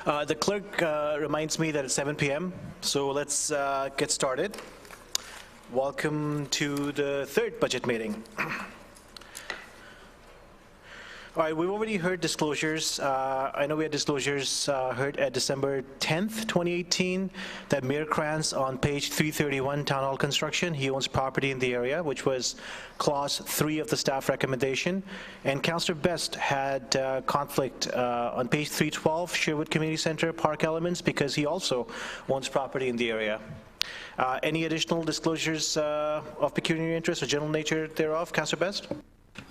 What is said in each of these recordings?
The clerk reminds me that it's 7 p.m., so let's get started. Welcome to the third budget meeting. All right, we've already heard disclosures. I know we had disclosures heard at December 10th, 2018, that Mayor Kranz on page 331, Town Hall Construction, he owns property in the area, which was clause 3 of the staff recommendation. And Councillor Best had conflict on page 312, Sherwood Community Center, Park Elements, because he also owns property in the area. Any additional disclosures of pecuniary interest or general nature thereof, Councillor Best?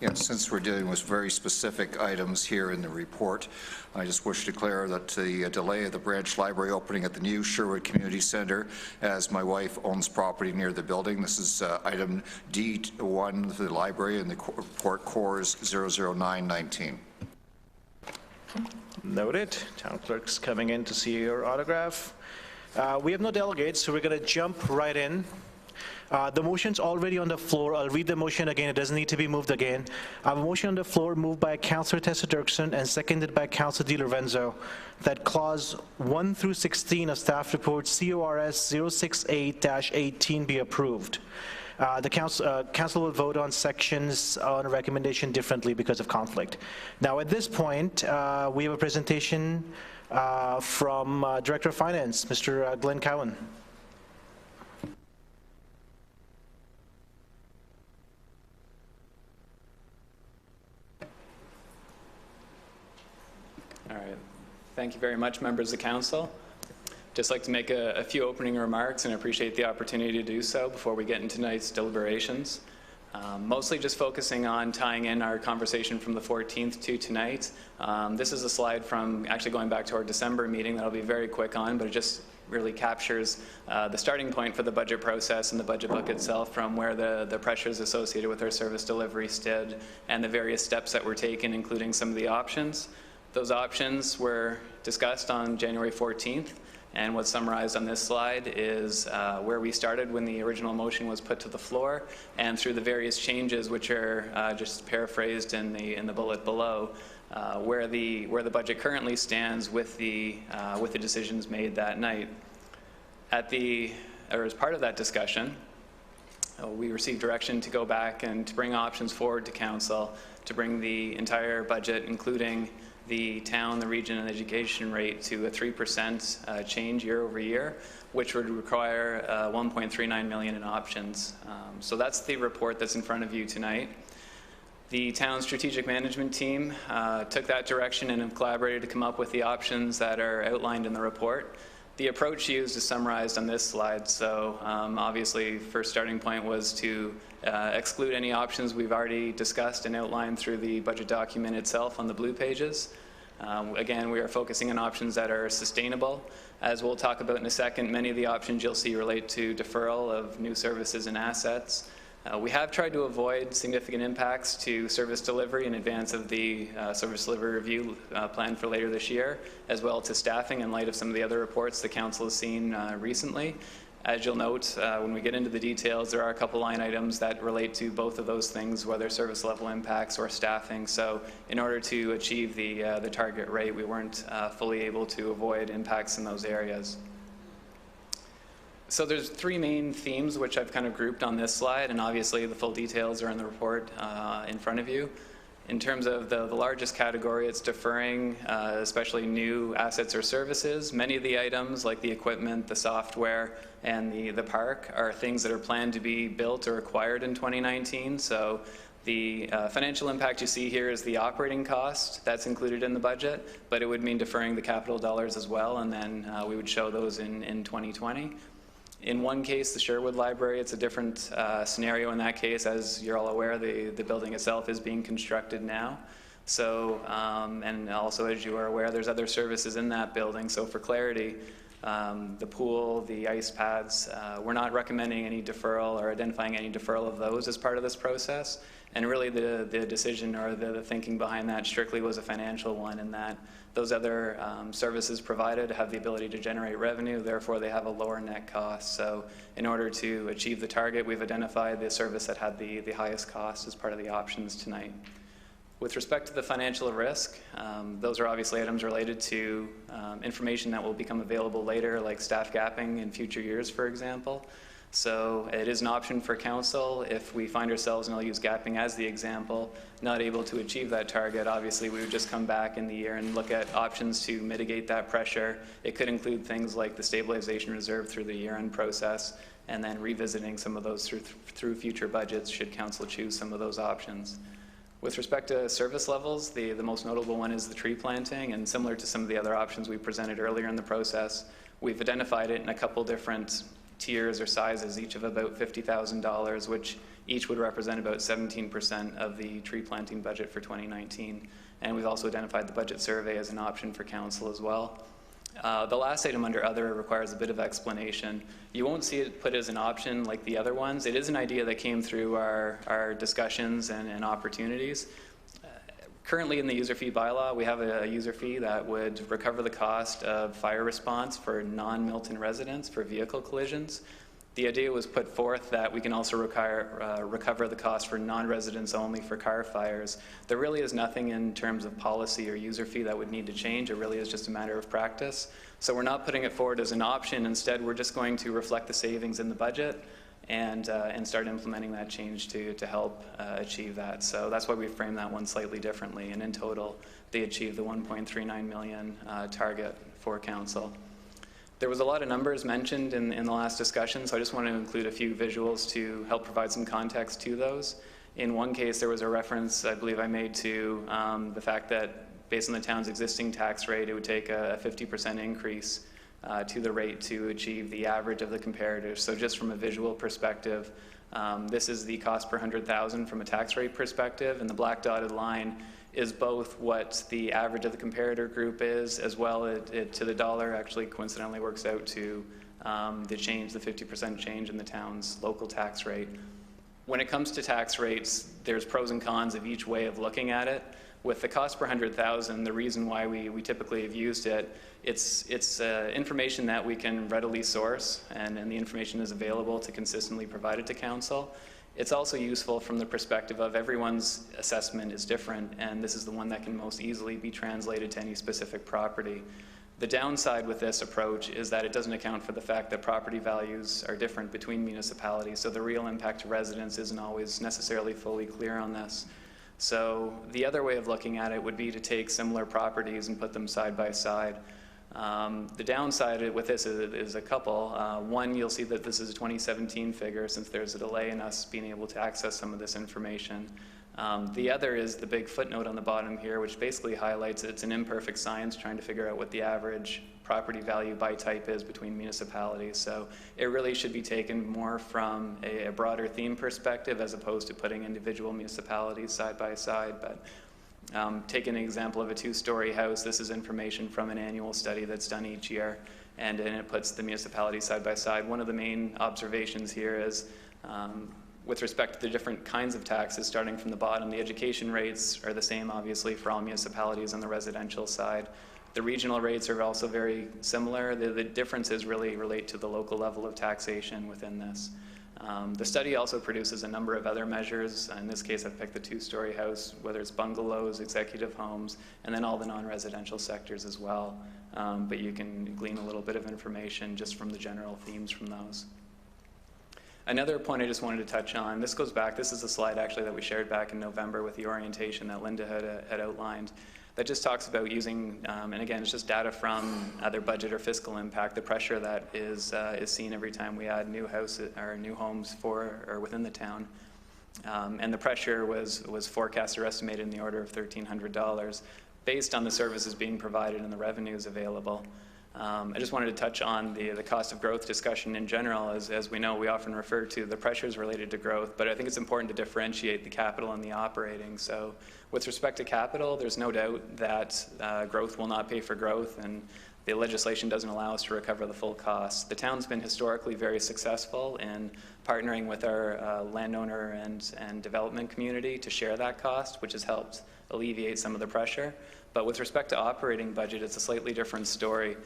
Yes, since we're dealing with very specific items here in the report, I just wish to declare that the delay of the branch library opening at the new Sherwood Community Centre, as my wife owns property near the building. This is item D1 for the library, and the report cores 00919. Noted. Town clerk's coming in to see your autograph. We have no delegates, so we're going to jump right in. The motion's already on the floor. I'll read the motion again. It doesn't need to be moved again. I have a motion on the floor moved by Councillor Tessa Dirksen and seconded by Councillor Di Lorenzo that clause 1 through 16 of staff report CORS 068-18 be approved. The council will vote on sections on a recommendation differently because of conflict. Now, at this point, we have a presentation from Director of Finance, Mr. Glenn Cowan. All right. Thank you very much, members of council. Just like to make a few opening remarks and appreciate the opportunity to do so before we get into tonight's deliberations. Mostly just focusing on tying in our conversation from the 14th to tonight. This is a slide from actually going back to our December meeting that I'll be very quick on, but it just really captures the starting point for the budget process and the budget book itself, from where the pressures associated with our service delivery stood and the various steps that were taken, including some of the options. Those options were discussed on January 14th, and what's summarized on this slide is where we started when the original motion was put to the floor, and through the various changes, which are just paraphrased in the bullet below, where the budget currently stands with the decisions made that night. As part of that discussion, we received direction to go back and to bring options forward to council to bring the entire budget, including the town, the region, and education rate to a 3% change year over year, which would require 1.39 million in options. So that's the report that's in front of you tonight. The town strategic management team took that direction and have collaborated to come up with the options that are outlined in the report. The approach used is summarized on this slide. So obviously, first starting point was to exclude any options we've already discussed and outlined through the budget document itself on the blue pages. Again, we are focusing on options that are sustainable. As we'll talk about in a second, many of the options you'll see relate to deferral of new services and assets. We have tried to avoid significant impacts to service delivery in advance of the service delivery review planned for later this year, as well to staffing in light of some of the other reports the council has seen recently. As you'll note, when we get into the details, there are a couple line items that relate to both of those things, whether service level impacts or staffing. So in order to achieve the target rate, we weren't fully able to avoid impacts in those areas. So there's three main themes which I've kind of grouped on this slide, and obviously the full details are in the report in front of you. In terms of the largest category, it's deferring especially new assets or services. Many of the items, like the equipment, the software, and the park, are things that are planned to be built or acquired in 2019. So the financial impact you see here is the operating cost that's included in the budget, but it would mean deferring the capital dollars as well, and then we would show those in 2020. In one case, the Sherwood Library, it's a different scenario in that case. As you're all aware, the building itself is being constructed now. So, and also as you are aware, there's other services in that building. So for clarity, the pool, the ice pads, we're not recommending any deferral or identifying any deferral of those as part of this process. And really the decision or the thinking behind that strictly was a financial one, in that those other services provided have the ability to generate revenue, therefore they have a lower net cost. So in order to achieve the target, we've identified the service that had the highest cost as part of the options tonight. With respect to the financial risk, those are obviously items related to information that will become available later, like staff gapping in future years, for example. So it is an option for council if we find ourselves, and I'll use gapping as the example, not able to achieve that target. Obviously, we would just come back in the year and look at options to mitigate that pressure. It could include things like the stabilization reserve through the year-end process, and then revisiting some of those through future budgets should council choose some of those options. With respect to service levels, the most notable one is the tree planting, and similar to some of the other options we presented earlier in the process, we've identified it in a couple different tiers or sizes, each of about $50,000, which each would represent about 17% of the tree planting budget for 2019. And we've also identified the budget survey as an option for council as well. The last item under other requires a bit of explanation. You won't see it put as an option like the other ones. It is an idea that came through our discussions and opportunities. Currently in the user fee bylaw, we have a user fee that would recover the cost of fire response for non-Milton residents for vehicle collisions. The idea was put forth that we can also recover the cost for non-residents only for car fires. There really is nothing in terms of policy or user fee that would need to change. It really is just a matter of practice. So we're not putting it forward as an option. Instead, we're just going to reflect the savings in the budget and start implementing that change to help achieve that. So that's why we framed that one slightly differently. And in total, they achieved the 1.39 million target for council. There was a lot of numbers mentioned in the last discussion, so I just want to include a few visuals to help provide some context to those. In one case, there was a reference, I believe I made, to the fact that based on the town's existing tax rate, it would take a 50% increase to the rate to achieve the average of the comparators. So just from a visual perspective, this is the cost per 100,000 from a tax rate perspective, and the black dotted line is both what the average of the comparator group is, as well it to the dollar actually coincidentally works out to the change, the 50% change in the town's local tax rate. When it comes to tax rates, there's pros and cons of each way of looking at it. With the cost per 100,000, the reason why we typically have used it, it's information that we can readily source, and the information is available to consistently provide it to council. It's also useful from the perspective of everyone's assessment is different, and this is the one that can most easily be translated to any specific property. The downside with this approach is that it doesn't account for the fact that property values are different between municipalities, so the real impact to residents isn't always necessarily fully clear on this. So the other way of looking at it would be to take similar properties and put them side by side. The downside with this is a couple. One, you'll see that this is a 2017 figure since there's a delay in us being able to access some of this information. The other is the big footnote on the bottom here, which basically highlights it's an imperfect science trying to figure out what the average property value by type is between municipalities. So it really should be taken more from a broader theme perspective as opposed to putting individual municipalities side by side. But take an example of a two-story house. This is information from an annual study that's done each year, and it puts the municipalities side by side. One of the main observations here is with respect to the different kinds of taxes, starting from the bottom, the education rates are the same, obviously, for all municipalities on the residential side. The regional rates are also very similar. The differences really relate to the local level of taxation within this. The study also produces a number of other measures. In this case, I've picked the two-story house, whether it's bungalows, executive homes, and then all the non-residential sectors as well. But you can glean a little bit of information just from the general themes from those. Another point I just wanted to touch on, this goes back, this is a slide actually that we shared back in November with the orientation that Linda had outlined, that just talks about using, and again, it's just data from either budget or fiscal impact, the pressure that is seen every time we add new houses or new homes for or within the town. And the pressure was forecast or estimated in the order of $1,300 based on the services being provided and the revenues available. I just wanted to touch on the cost of growth discussion in general. As we know, we often refer to the pressures related to growth, but I think it's important to differentiate the capital and the operating. So with respect to capital, there's no doubt that growth will not pay for growth, and the legislation doesn't allow us to recover the full cost. The town's been historically very successful in partnering with our landowner and development community to share that cost, which has helped alleviate some of the pressure. But with respect to operating budget, it's a slightly different story.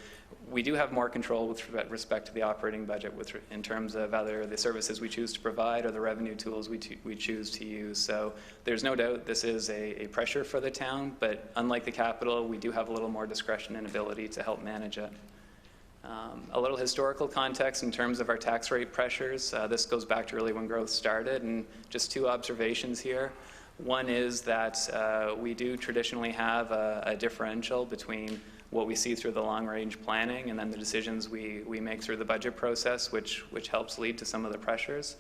We do have more control with respect to the operating budget in terms of either the services we choose to provide or the revenue tools we choose to use. So there's no doubt this is a pressure for the town, but unlike the capital, we do have a little more discretion and ability to help manage it. A little historical context in terms of our tax rate pressures. This goes back to really when growth started, and just two observations here. One is that we do traditionally have a differential between what we see through the long-range planning and then the decisions we make through the budget process, which helps lead to some of the pressures.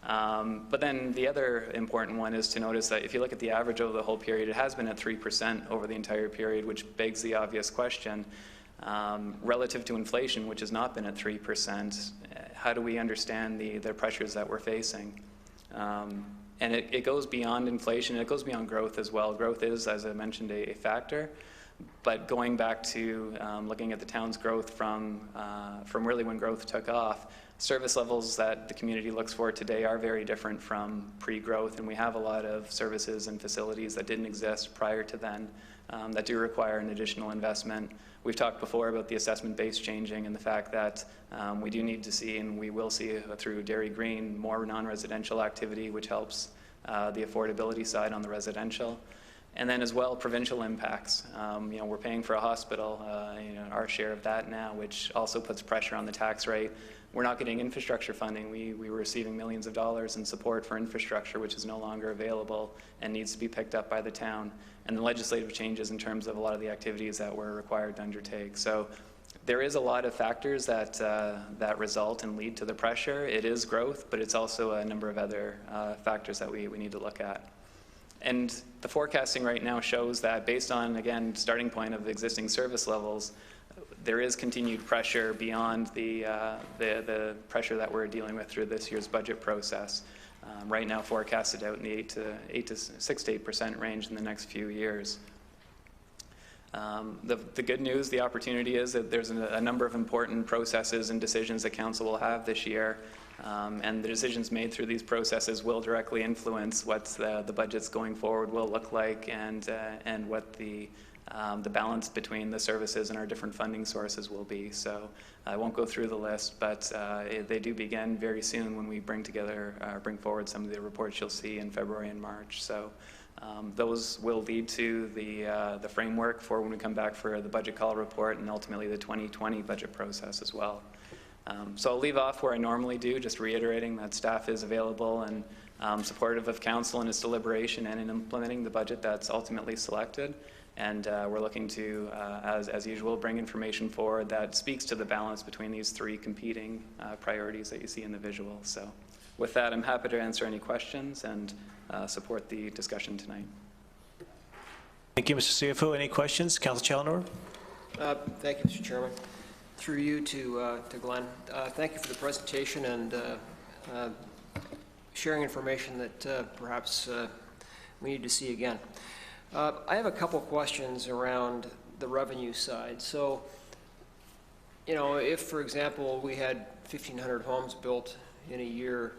But then the other important one is to notice that if you look at the average over the whole period, it has been at 3% over the entire period, which begs the obvious question. Relative to inflation, which has not been at 3%, how do we understand the pressures that we're facing? And it goes beyond inflation, and it goes beyond growth as well. Growth is, as I mentioned, a factor. But going back to looking at the town's growth from really when growth took off, service levels that the community looks for today are very different from pre-growth, and we have a lot of services and facilities that didn't exist prior to then that do require an additional investment. We've talked before about the assessment base changing and the fact that we do need to see, and we will see through Dairy Green, more non-residential activity, which helps the affordability side on the residential. And then as well, provincial impacts. We're paying for a hospital, our share of that now, which also puts pressure on the tax rate. We're not getting infrastructure funding. We were receiving millions of dollars in support for infrastructure, which is no longer available and needs to be picked up by the town. And the legislative changes in terms of a lot of the activities that we're required to undertake. So there is a lot of factors that result and lead to the pressure. It is growth, but it's also a number of other factors that we need to look at. And the forecasting right now shows that based on, again, starting point of existing service levels, there is continued pressure beyond the pressure that we're dealing with through this year's budget process. Right now forecasted out in the 6 to 8% range in the next few years. The good news, the opportunity is that there's a number of important processes and decisions that Council will have this year. And the decisions made through these processes will directly influence what the budgets going forward will look like and what the balance between the services and our different funding sources will be. So I won't go through the list, but they do begin very soon when we bring forward some of the reports you'll see in February and March. So those will lead to the framework for when we come back for the budget call report and ultimately the 2020 budget process as well. So I'll leave off where I normally do, just reiterating that staff is available and supportive of Council in its deliberation and in implementing the budget that's ultimately selected. And we're looking to, as usual, bring information forward that speaks to the balance between these three competing priorities that you see in the visual. So with that, I'm happy to answer any questions and support the discussion tonight. Thank you, Mr. CFO. Any questions? Councillor Challenor? Thank you, Mr. Chairman. Through you to Glenn. Thank you for the presentation and sharing information that perhaps we need to see again. I have a couple questions around the revenue side. So, if, for example, we had 1,500 homes built in a year,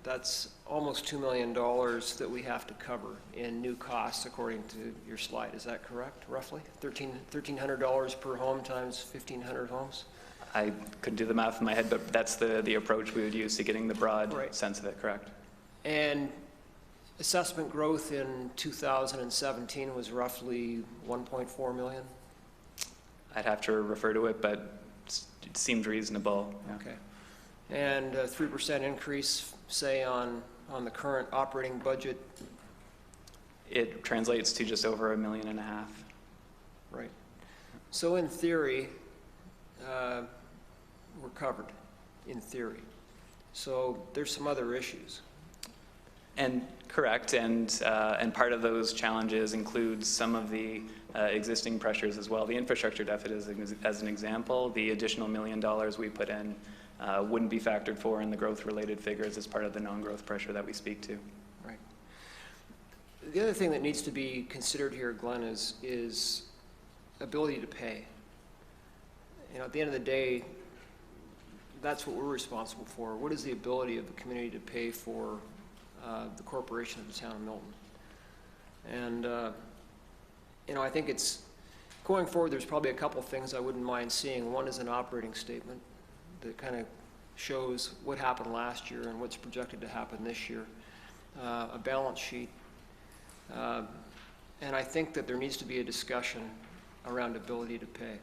that's almost $2 million that we have to cover in new costs, according to your slide. Is that correct, roughly? $1,300 per home times 1,500 homes? I couldn't do the math in my head, but that's the approach we would use to getting the broad sense of it, correct? And assessment growth in 2017 was roughly 1.4 million? I'd have to refer to it, but it seemed reasonable. Yeah. Okay. And a 3% increase, say, on the current operating budget? It translates to just over $1.5 million. Right. So in theory, we're covered, in theory. So there's some other issues. And correct, and part of those challenges includes some of the existing pressures as well. The infrastructure deficit, as an example, the additional $1 million we put in wouldn't be factored for in the growth-related figures as part of the non-growth pressure that we speak to. Right. The other thing that needs to be considered here, Glenn, is ability to pay. At the end of the day, that's what we're responsible for. What is the ability of the community to pay for the corporation of the town of Milton? And I think it's, going forward, there's probably a couple things I wouldn't mind seeing. One is an operating statement that kind of shows what happened last year and what's projected to happen this year, a balance sheet. And I think that there needs to be a discussion around ability to pay.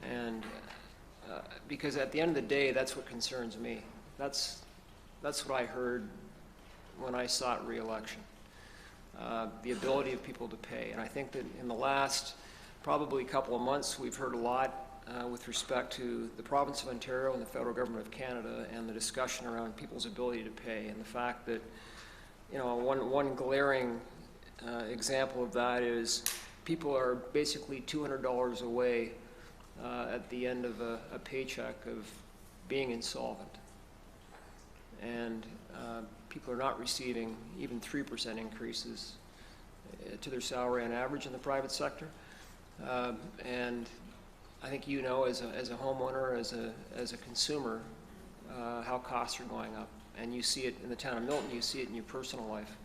And because at the end of the day, that's what concerns me. That's what I heard when I sought re-election, the ability of people to pay. And I think that in the last probably couple of months, we've heard a lot with respect to the province of Ontario and the federal government of Canada and the discussion around people's ability to pay, and the fact that, one glaring example of that is people are basically $200 away at the end of a paycheck of being insolvent. And people are not receiving even 3% increases to their salary on average in the private sector. And I think as a homeowner, as a consumer, how costs are going up. And you see it in the town of Milton, you see it in your personal life.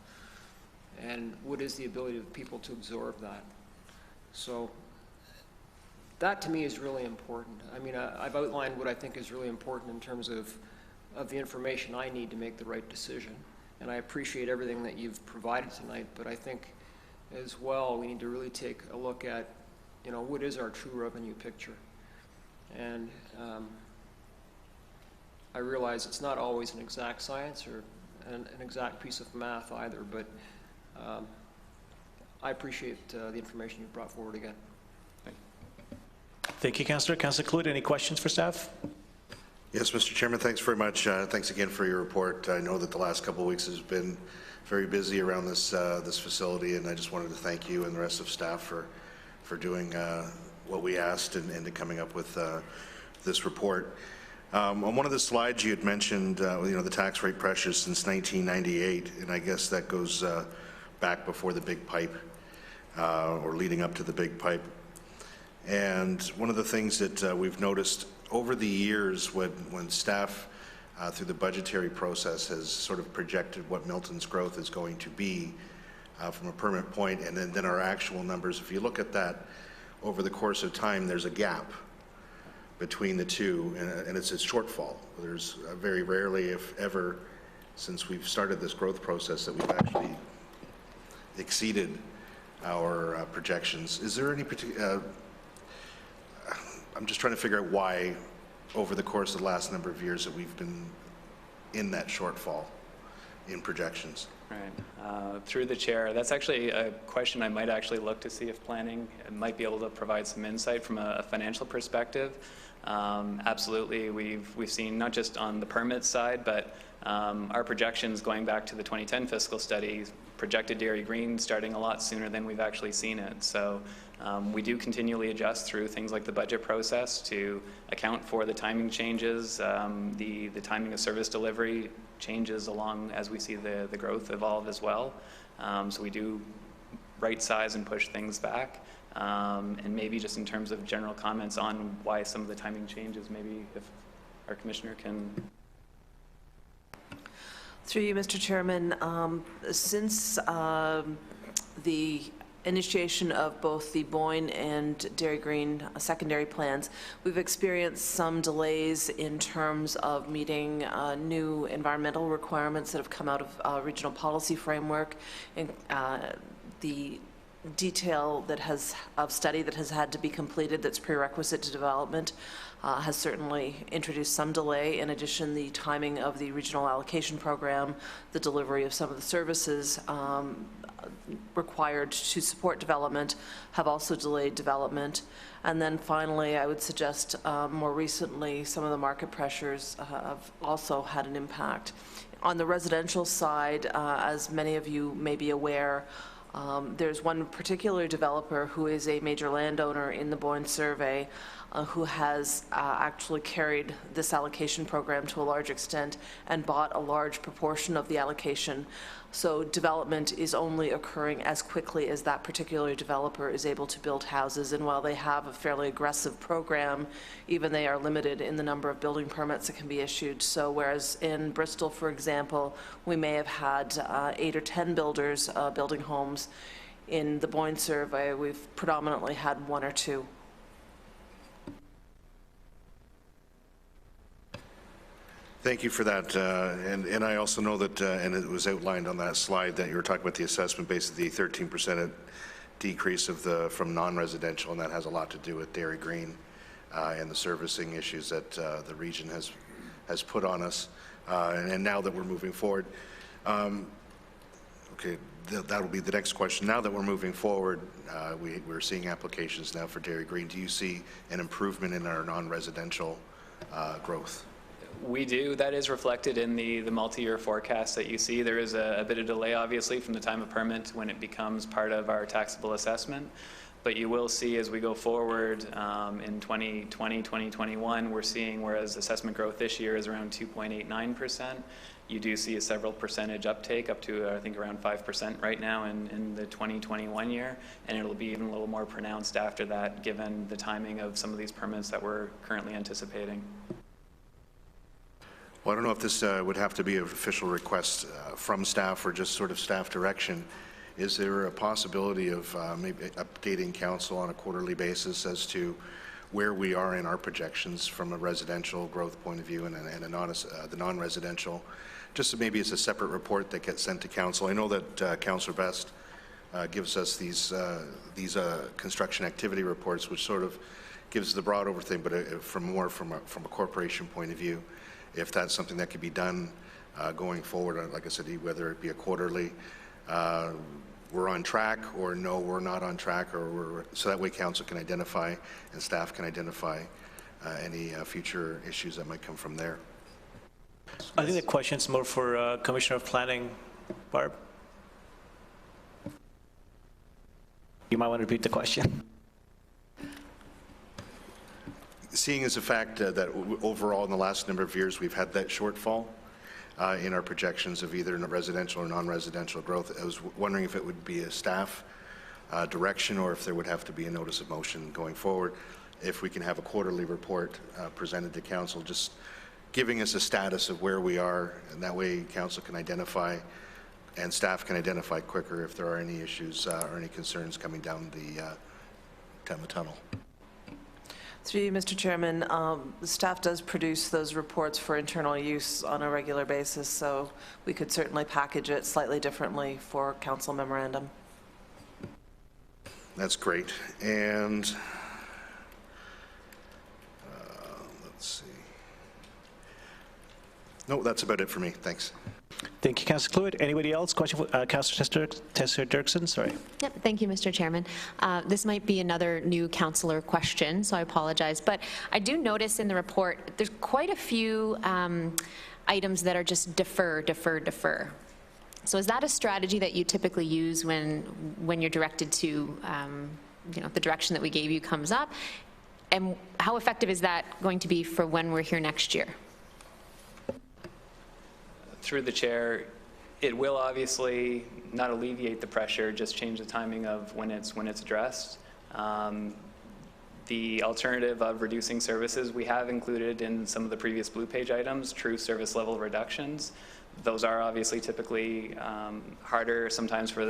And what is the ability of people to absorb that? So that to me is really important. I mean, I've outlined what I think is really important in terms of the information I need to make the right decision. And I appreciate everything that you've provided tonight, but I think as well we need to really take a look at, what is our true revenue picture. And I realize it's not always an exact science or an exact piece of math either, but I appreciate the information you've brought forward again. Thank you, Councillor. Councillor Clute, any questions for staff? Yes, Mr. Chairman, thanks very much. Thanks again for your report. I know that the last couple of weeks has been very busy around this this facility, and I just wanted to thank you and the rest of staff for doing what we asked and coming up with this report. On one of the slides you had mentioned, the tax rate pressures since 1998, and I guess that goes back before the big pipe or leading up to the big pipe. And one of the things that we've noticed over the years when staff through the budgetary process has sort of projected what Milton's growth is going to be from a permanent point, and then our actual numbers, if you look at that over the course of time, there's a gap between the two, and it's a shortfall. There's very rarely, if ever, since we've started this growth process, that we've actually exceeded our projections. Is there any particular, I'm just trying to figure out why over the course of the last number of years that we've been in that shortfall in projections. Right. Through the chair, that's actually a question I might actually look to see if planning might be able to provide some insight from a financial perspective. Absolutely, we've seen not just on the permit side, but our projections going back to the 2010 fiscal study projected Dairy Green starting a lot sooner than we've actually seen it. So we do continually adjust through things like the budget process to account for the timing changes, the timing of service delivery changes along as we see the growth evolve as well. So we do right size and push things back. And maybe just in terms of general comments on why some of the timing changes, maybe if our commissioner can. Through you, Mr. Chairman, since the initiation of both the Boyne and Dairy Green secondary plans, we've experienced some delays in terms of meeting new environmental requirements that have come out of regional policy framework, and the detail of study that has had to be completed that's prerequisite to development has certainly introduced some delay. In addition, the timing of the regional allocation program, the delivery of some of the services required to support development have also delayed development. And then finally, I would suggest more recently, some of the market pressures have also had an impact. On the residential side, as many of you may be aware, there's one particular developer who is a major landowner in the Boyne survey who has actually carried this allocation program to a large extent and bought a large proportion of the allocation. So development is only occurring as quickly as that particular developer is able to build houses. And while they have a fairly aggressive program, even they are limited in the number of building permits that can be issued. So whereas in Bristol, for example, we may have had 8 or 10 builders building homes, In the Boyne survey, we've predominantly had 1 or 2. Thank you for that. And I also know that, and it was outlined on that slide that you were talking about the assessment base, the 13% decrease of from non-residential, and that has a lot to do with Dairy Green and the servicing issues that the region has put on us. And now that we're moving forward, okay, that'll be the next question. Now that we're moving forward, we're seeing applications now for Dairy Green. Do you see an improvement in our non-residential growth? We do. That is reflected in the multi-year forecast that you see. There is a bit of delay, obviously, from the time of permit when it becomes part of our taxable assessment. But you will see as we go forward in 2020, 2021, we're seeing, whereas assessment growth this year is around 2.89%, you do see a several percentage uptake up to, I think, around 5% right now in the 2021 year. And it'll be even a little more pronounced after that, given the timing of some of these permits that we're currently anticipating. Well, I don't know if this would have to be an official request from staff or just sort of staff direction. Is there a possibility of maybe updating council on a quarterly basis as to where we are in our projections from a residential growth point of view and the non-residential? Just maybe it's a separate report that gets sent to council. I know that Councillor Best gives us these construction activity reports, which sort of gives the broad overthing, but from a corporation point of view, if that's something that could be done going forward, like I said, whether it be a quarterly, we're on track, or no, we're not on track, or so that way council can identify and staff can identify any future issues that might come from there. I think the question's more for Commissioner of Planning, Barb. You might want to repeat the question. Seeing as a fact that overall in the last number of years we've had that shortfall in our projections of either residential or non-residential growth, I was wondering if it would be a staff direction or if there would have to be a notice of motion going forward, if we can have a quarterly report presented to council, just giving us a status of where we are, and that way council can identify and staff can identify quicker if there are any issues or any concerns coming down the tunnel. Through you, Mr. Chairman, the staff does produce those reports for internal use on a regular basis, so we could certainly package it slightly differently for council memorandum. That's great. And let's see. No, that's about it for me. Thanks. Thank you, Councillor Cluett. Anybody else? Question for Councillor Dirksen? Sorry. Yep, thank you, Mr. Chairman. This might be another new councillor question, so I apologize. But I do notice in the report there's quite a few items that are just defer, defer, defer. So is that a strategy that you typically use when you're directed to, you know, the direction that we gave you comes up? And how effective is that going to be for when we're here next year? Through the chair, it will obviously not alleviate the pressure, just change the timing of when it's addressed. The alternative of reducing services, we have included in some of the previous blue page items, true service level reductions. Those are obviously typically harder sometimes for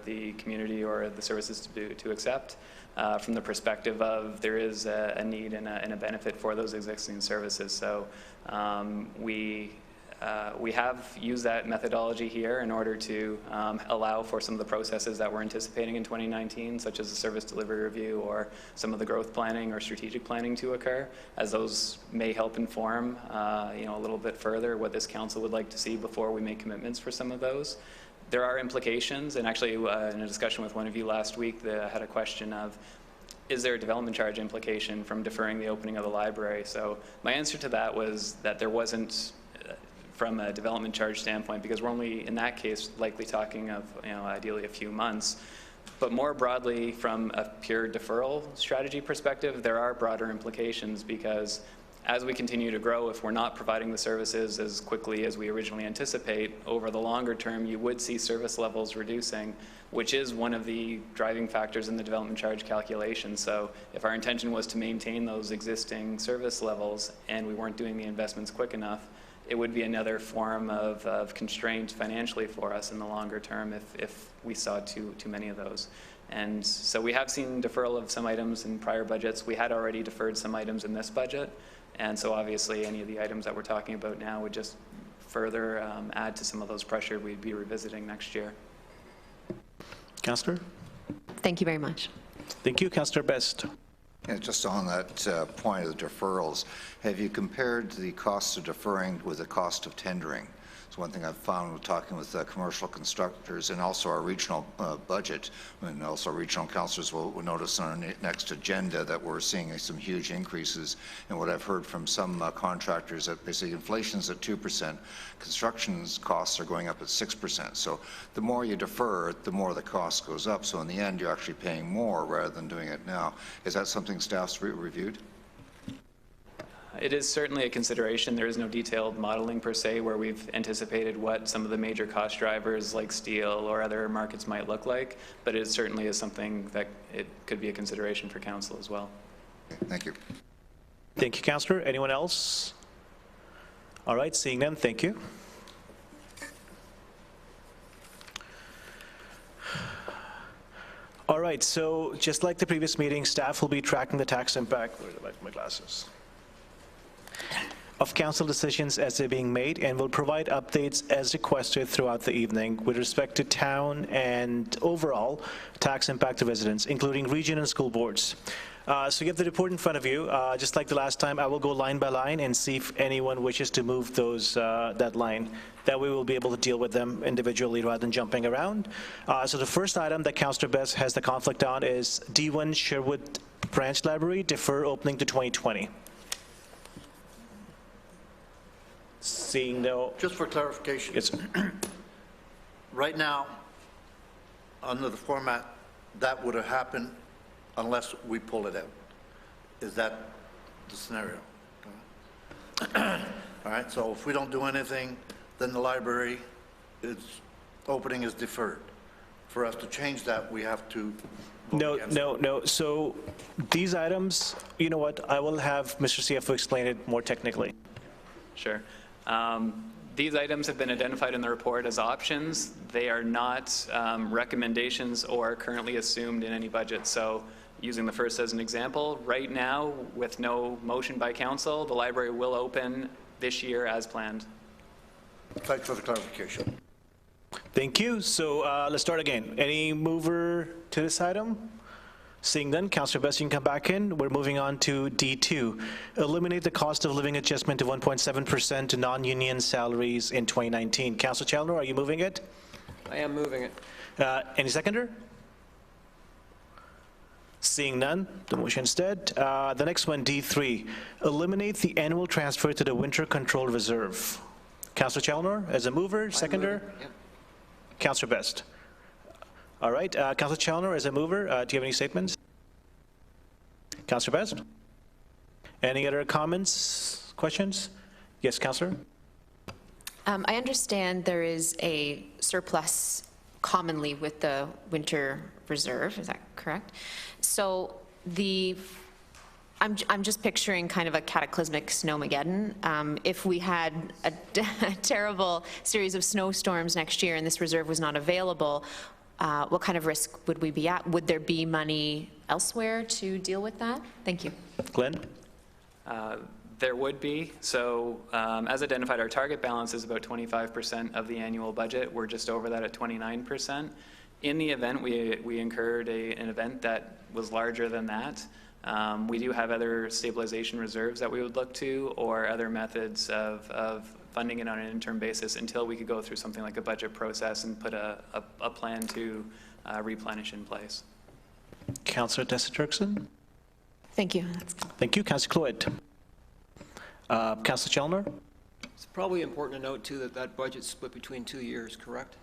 the community or the services to accept. From the perspective of there is a need and a benefit for those existing services. So we have used that methodology here in order to allow for some of the processes that we're anticipating in 2019, such as the service delivery review or some of the growth planning or strategic planning to occur, as those may help inform you know, a little bit further what this council would like to see before we make commitments for some of those. There are implications, and actually in a discussion with one of you last week, I had a question of, is there a development charge implication from deferring the opening of the library? So my answer to that was that there wasn't from a development charge standpoint, because we're only, in that case, likely talking of, you know, ideally a few months. But more broadly, from a pure deferral strategy perspective, there are broader implications, because as we continue to grow, if we're not providing the services as quickly as we originally anticipate, over the longer term, you would see service levels reducing, which is one of the driving factors in the development charge calculation. So if our intention was to maintain those existing service levels and we weren't doing the investments quick enough, it would be another form of constraint financially for us in the longer term if we saw too many of those. And so we have seen deferral of some items in prior budgets. We had already deferred some items in this budget. And so obviously any of the items that we're talking about now would just further add to some of those pressure we'd be revisiting next year. Councillor? Thank you very much. Thank you. Councillor Best. Yeah, just on that point of the deferrals, have you compared the cost of deferring with the cost of tendering? It's one thing I've found with talking with commercial constructors and also our regional budget, and also regional councillors will notice on our next agenda that we're seeing some huge increases. And what I've heard from some contractors that basically inflation's at 2%, construction costs are going up at 6%. So the more you defer, the more the cost goes up. So in the end, you're actually paying more rather than doing it now. Is that something staff's reviewed? It is certainly a consideration. There is no detailed modeling per se where we've anticipated what some of the major cost drivers like steel or other markets might look like, but it certainly is something that it could be a consideration for council as well. Thank you. Thank you, Councillor. Anyone else? All right, seeing none, thank you. All right, so just like the previous meeting, staff will be tracking the tax impact. Where are my glasses? Of council decisions as they're being made, and will provide updates as requested throughout the evening with respect to town and overall tax impact to residents, including region and school boards. So you have the report in front of you. Just like the last time, I will go line by line and see if anyone wishes to move those that line. That way we'll be able to deal with them individually rather than jumping around. So the first item that Councillor Best has the conflict on is D1 Sherwood Branch Library, defer opening to 2020. Seeing no... Just for clarification. Yes. Right now, under the format, that would have happened unless we pull it out. Is that the scenario? All right, so if we don't do anything, then the library opening is deferred. For us to change that, we have to vote against it. No. So these items, you know what, I will have Mr. CFO explain it more technically. Sure. These items have been identified in the report as options. They are not recommendations or currently assumed in any budget. So using the first as an example, right now, with no motion by council, the library will open this year as planned. Thanks for the clarification. Thank you. So let's start again. Any mover to this item? Seeing none, Councillor Best, you can come back in. We're moving on to D2. Eliminate the cost of living adjustment of 1.7% to non-union salaries in 2019. Councillor Challoner, are you moving it? I am moving it. Any seconder? Seeing none, the motion instead. The next one, D3. Eliminate the annual transfer to the Winter Control Reserve. Councillor Challoner, as a mover, seconder? Yep. Councillor Best. All right, Councillor Challoner, as a mover, do you have any statements? Councillor Best? Any other comments, questions? Yes, Councillor? I understand there is a surplus commonly with the Winter Reserve, is that correct? So I'm just picturing kind of a cataclysmic snowmageddon. If we had a terrible series of snowstorms next year and this reserve was not available, what kind of risk would we be at? Would there be money elsewhere to deal with that? Thank you. Glenn? There would be. So as identified, our target balance is about 25% of the annual budget. We're just over that at 29%. In the event we incurred an event that was larger than that, we do have other stabilization reserves that we would look to, or other methods of funding it on an interim basis until we could go through something like a budget process and put a plan to replenish in place. Councillor Tessa-Turkson? Thank you. Thank you. Councillor Cloyd? Councillor Challoner? It's probably important to note, too, that that budget's split between 2 years, correct?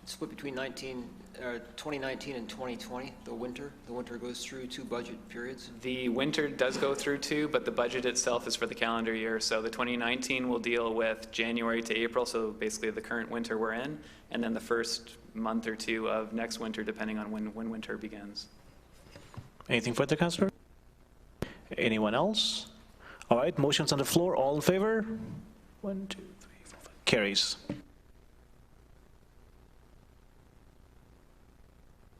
It's split between 2019 and 2020, the winter. The winter goes through 2 budget periods. The winter does go through 2, but the budget itself is for the calendar year. So the 2019 will deal with January to April, so basically the current winter we're in, and then the first month or 2 of next winter, depending on when winter begins. Anything further, Councillor? Anyone else? All right, motions on the floor, all in favor? 1, 2, 3, 4, 5. Carries.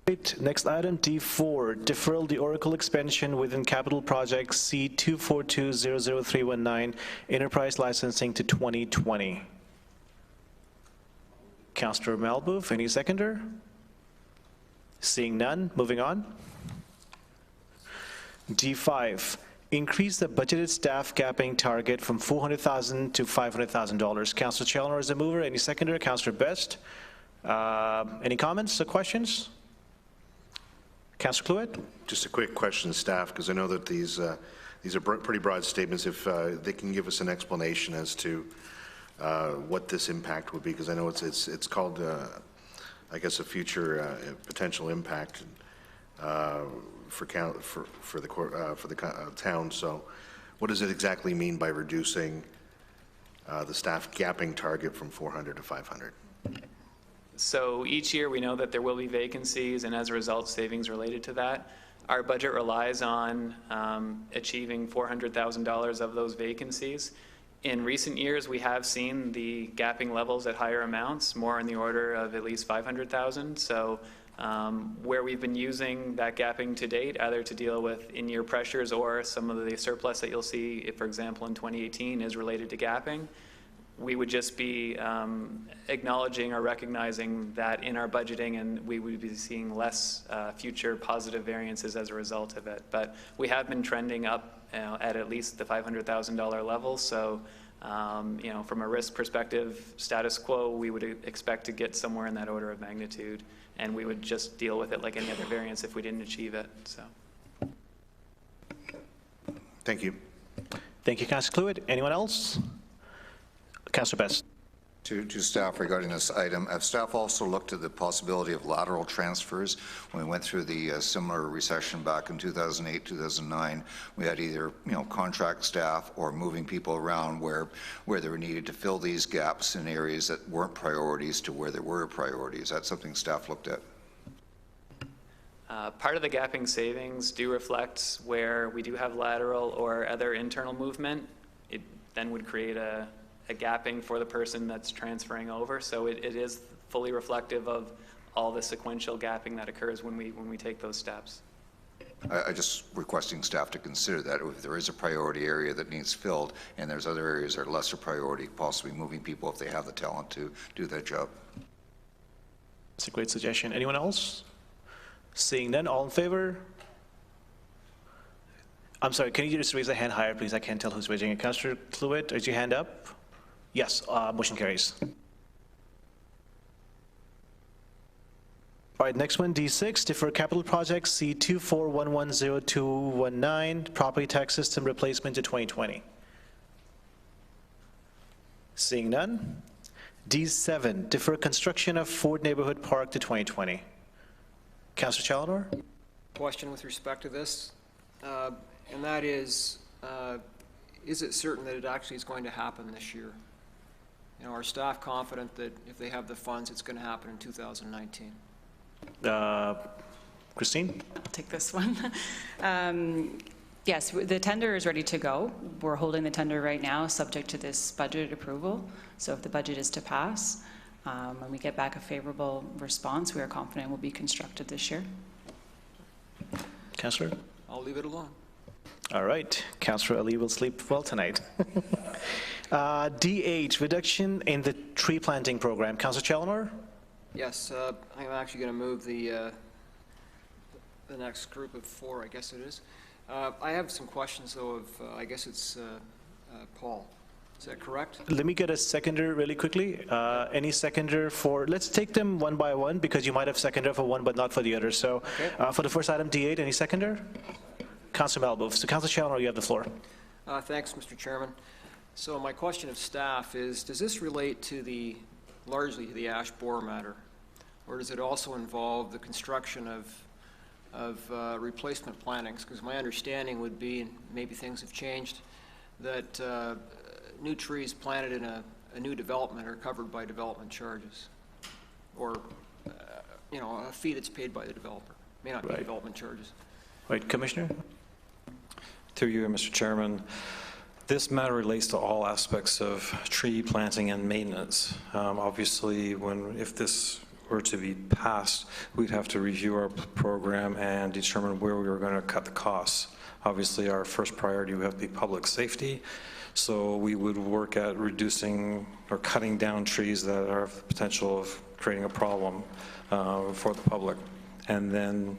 Right, next item, D4, deferral the Oracle expansion within capital project C242-00319, enterprise licensing to 2020. Councillor Malboof, any seconder? Seeing none, moving on. D5, increase the budgeted staff gapping target from $400,000 to $500,000. Councillor Challoner is the mover. Any seconder? Councillor Best. Any comments or questions? Councillor Cluett? Just a quick question, staff, because I know that these are pretty broad statements. If they can give us an explanation as to what this impact would be, because I know it's called, I guess, a future potential impact for the town. So, what does it exactly mean by reducing the staff gapping target from 400 to 500? So each year we know that there will be vacancies, and as a result, savings related to that. Our budget relies on achieving $400,000 of those vacancies. In recent years, we have seen the gapping levels at higher amounts, more in the order of at least 500,000. So where we've been using that gapping to date, either to deal with in-year pressures or some of the surplus that you'll see, if, for example, in 2018 is related to gapping, we would just be acknowledging or recognizing that in our budgeting, and we would be seeing less future positive variances as a result of it. But we have been trending up at least the $500,000 level. So, from a risk perspective, status quo, we would expect to get somewhere in that order of magnitude, and we would just deal with it like any other variance if we didn't achieve it. So, Thank you. Thank you, Councillor Cluett. Anyone else? Councillor Best. To staff regarding this item, have staff also looked at the possibility of lateral transfers? When we went through the similar recession back in 2008, 2009, we had either contract staff or moving people around where they were needed to fill these gaps in areas that weren't priorities to where there were priorities. Is that something staff looked at? Part of the gapping savings do reflect where we do have lateral or other internal movement. It then would create a gapping for the person that's transferring over. So it is fully reflective of all the sequential gapping that occurs when we take those steps. I just requesting staff to consider that if there is a priority area that needs filled and there's other areas that are lesser priority, possibly moving people if they have the talent to do that job. That's a great suggestion. Anyone else? Seeing none, all in favor? I'm sorry, can you just raise a hand higher, please? I can't tell who's raising it. Councillor Cluett, is your hand up? Yes, motion carries. All right, next one, D6, defer capital project C241102219, property tax system replacement to 2020. Seeing none. D7, defer construction of Ford Neighborhood Park to 2020. Councillor Challoner? Question with respect to this, and that is it certain that it actually is going to happen this year? Are staff confident that if they have the funds, it's going to happen in 2019? Christine? I'll take this one. Yes, the tender is ready to go. We're holding the tender right now, subject to this budget approval. So if the budget is to pass, and we get back a favorable response, we are confident it will be constructed this year. Councillor? I'll leave it alone. All right. Councillor Ali will sleep well tonight. D8, reduction in the tree planting program. Councillor Challoner? Yes, I'm actually going to move the next group of 4, I guess it is. I have some questions, though, of, I guess it's Paul. Is that correct? Let me get a seconder really quickly. Any seconder for, let's take them one by one because you might have seconder for one but not for the other. So okay. For the first item, D8, any seconder? Councillor Malboof. So Councillor Challoner, you have the floor. Thanks, Mr. Chairman. So my question of staff is, does this relate to largely to the ash borer matter, or does it also involve the construction of replacement plantings? Because my understanding would be, and maybe things have changed, that new trees planted in a new development are covered by development charges, or a fee that's paid by the developer. May not be development charges. Right, Commissioner? Through you, Mr. Chairman. This matter relates to all aspects of tree planting and maintenance. Obviously, if this were to be passed, we'd have to review our program and determine where we were going to cut the costs. Obviously, our first priority would have to be public safety, so we would work at reducing or cutting down trees that have the potential of creating a problem for the public. And then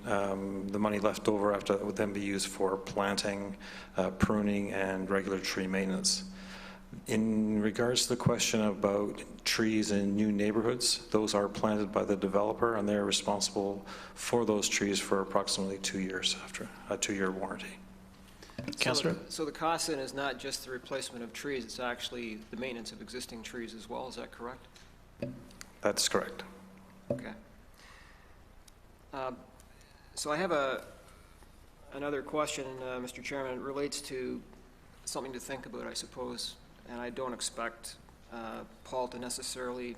the money left over after that would then be used for planting, pruning, and regular tree maintenance. In regards to the question about trees in new neighborhoods, those are planted by the developer, and they're responsible for those trees for approximately 2 years after a 2-year warranty. Councillor? So the cost then is not just the replacement of trees, it's actually the maintenance of existing trees as well, is that correct? That's correct. Okay. So I have another question, Mr. Chairman. It relates to something to think about, I suppose, and I don't expect Paul to necessarily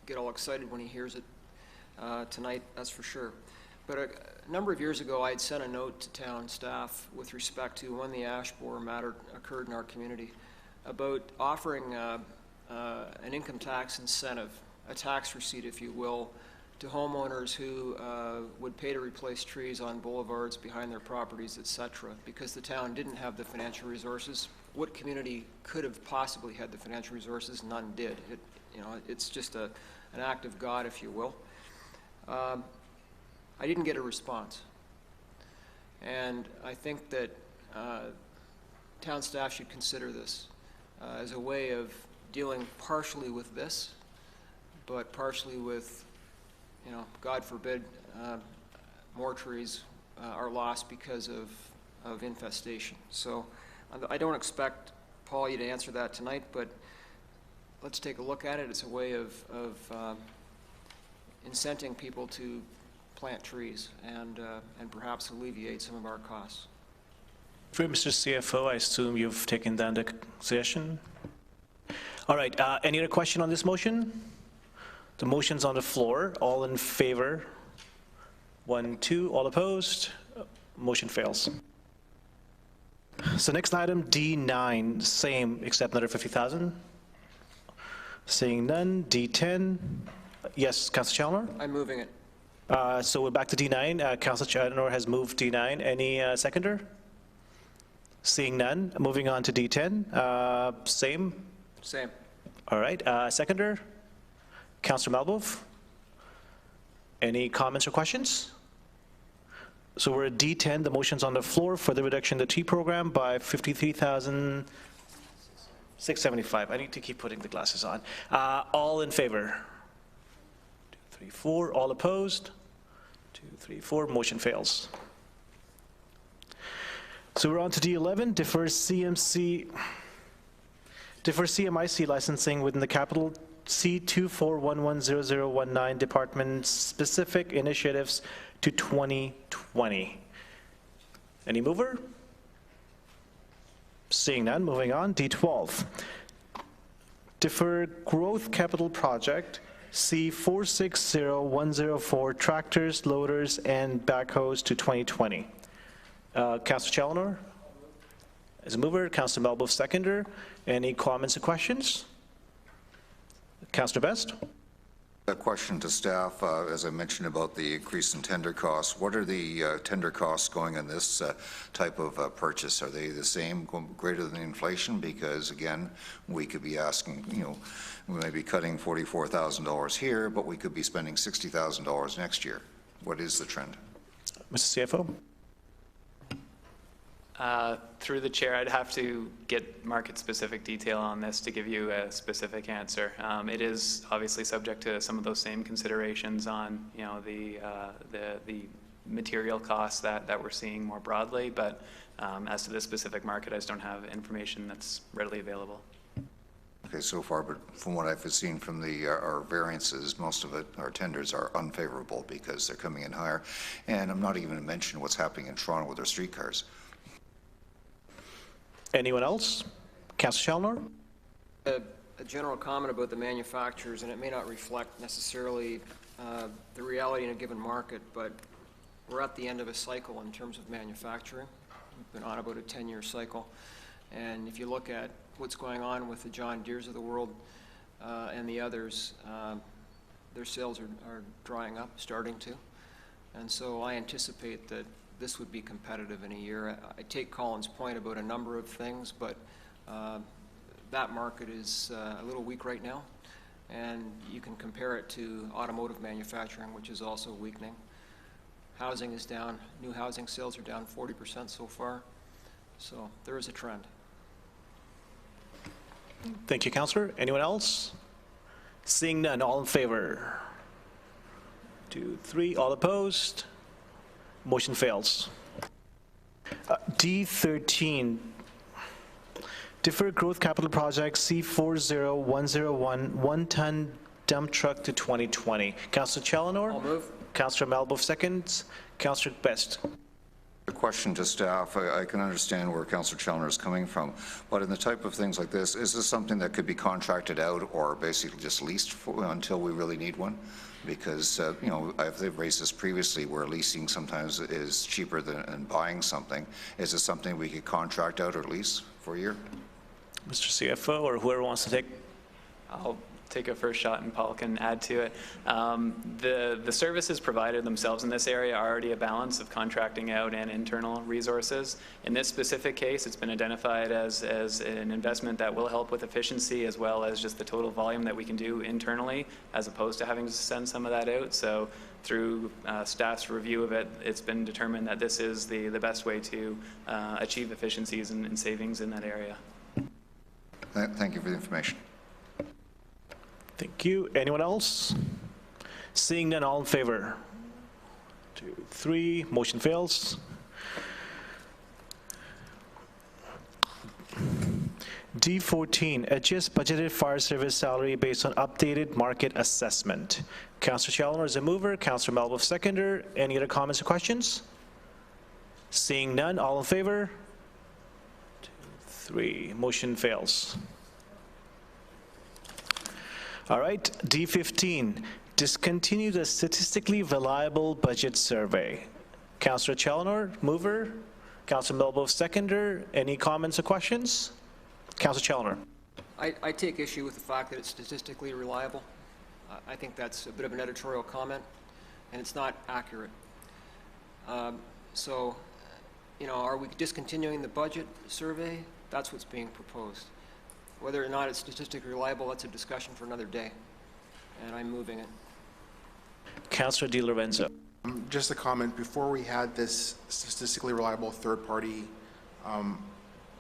get all excited when he hears it tonight, that's for sure. But a number of years ago, I had sent a note to town staff with respect to when the ash borer matter occurred in our community about offering an income tax incentive, a tax receipt, if you will, to homeowners who would pay to replace trees on boulevards behind their properties, et cetera, because the town didn't have the financial resources. What community could have possibly had the financial resources? None did. It's just an act of God, if you will. I didn't get a response. And I think that town staff should consider this as a way of dealing partially with this, but partially with, God forbid, more trees are lost because of infestation. So I don't expect, Paul, you to answer that tonight, but let's take a look at it. It's a way of incenting people to plant trees and perhaps alleviate some of our costs. For Mr. CFO, I assume you've taken down the suggestion. All right, any other question on this motion? The motion's on the floor. All in favor? 1, 2. All opposed? Motion fails. So next item, D9, same, except another 50,000. Seeing none, D10. Yes, Councillor Chalmers? I'm moving it. So we're back to D9. Councillor Chalmers has moved D9. Any seconder? Seeing none, moving on to D10. Same? Same. All right, seconder? Councillor Malbov? Any comments or questions? So we're at D10, the motion's on the floor for the reduction of the tree program by 53,675. I need to keep putting the glasses on. All in favor? 2, 3, 4. All opposed? 2, 3, 4. Motion fails. So we're on to D11, defer CMIC licensing within the capital C24110019 department-specific initiatives to 2020. Any mover? Seeing none, moving on. D12. Defer growth capital project C460104 tractors, loaders, and backhoes to 2020. Councillor Chalmers is a mover. Councillor Malbov, seconder. Any comments or questions? Councillor Best? A question to staff, as I mentioned about the increase in tender costs. What are the tender costs going on this type of purchase? Are they the same, greater than inflation? Because again, we could be asking, we may be cutting $44,000 here, but we could be spending $60,000 next year. What is the trend? Mr. CFO? Through the chair, I'd have to get market-specific detail on this to give you a specific answer. It is obviously subject to some of those same considerations on, the material costs that we're seeing more broadly, but as to this specific market, I just don't have information that's readily available. Okay, so far, but from what I've seen from our variances, most of our tenders are unfavorable because they're coming in higher. And I'm not even going to mention what's happening in Toronto with their streetcars. Anyone else? Councillor Chalmers? A general comment about the manufacturers, and it may not reflect necessarily the reality in a given market, but we're at the end of a cycle in terms of manufacturing. We've been on about a 10-year cycle. And if you look at what's going on with the John Deeres of the world and the others, their sales are drying up, starting to. And so I anticipate that this would be competitive in a year. I take Colin's point about a number of things, but that market is a little weak right now. And you can compare it to automotive manufacturing, which is also weakening. Housing is down. New housing sales are down 40% so far. So there is a trend. Thank you, Councillor. Anyone else? Seeing none, all in favor? 2, 3, all opposed? Motion fails. D13, defer growth capital project C40101, one-ton dump truck to 2020. Councillor Challenor? I'll move. Councillor Malbo seconds. Councillor Best. A question to staff. I can understand where Councillor Challoner is coming from, but in the type of things like this, is this something that could be contracted out or basically just leased until we really need one? Because, you know, they've raised this previously where leasing sometimes is cheaper than buying something. Is this something we could contract out or lease for a year? Mr. CFO, or whoever wants to take. I'll take a first shot and Paul can add to it. The services provided themselves in this area are already a balance of contracting out and internal resources. In this specific case, it's been identified as an investment that will help with efficiency as well as just the total volume that we can do internally, as opposed to having to send some of that out. So through staff's review of it, it's been determined that this is the best way to achieve efficiencies and savings in that area. Thank you for the information. Thank you. Anyone else? Seeing none, all in favor? 2, 3, motion fails. D14, adjust budgeted fire service salary based on updated market assessment. Councillor Challoner is a mover, Councillor Malvo seconder. Any other comments or questions? Seeing none, all in favor? 2, 3, motion fails. All right, D15, discontinue the statistically reliable budget survey. Councillor Challoner, mover. Councillor Melbo, seconder. Any comments or questions? Councillor Challoner. I take issue with the fact that it's statistically reliable. I think that's a bit of an editorial comment, and it's not accurate. So, you know, are we discontinuing the budget survey? That's what's being proposed. Whether or not it's statistically reliable, that's a discussion for another day, and I'm moving it. Councillor Di Lorenzo. Just a comment, before we had this statistically reliable third-party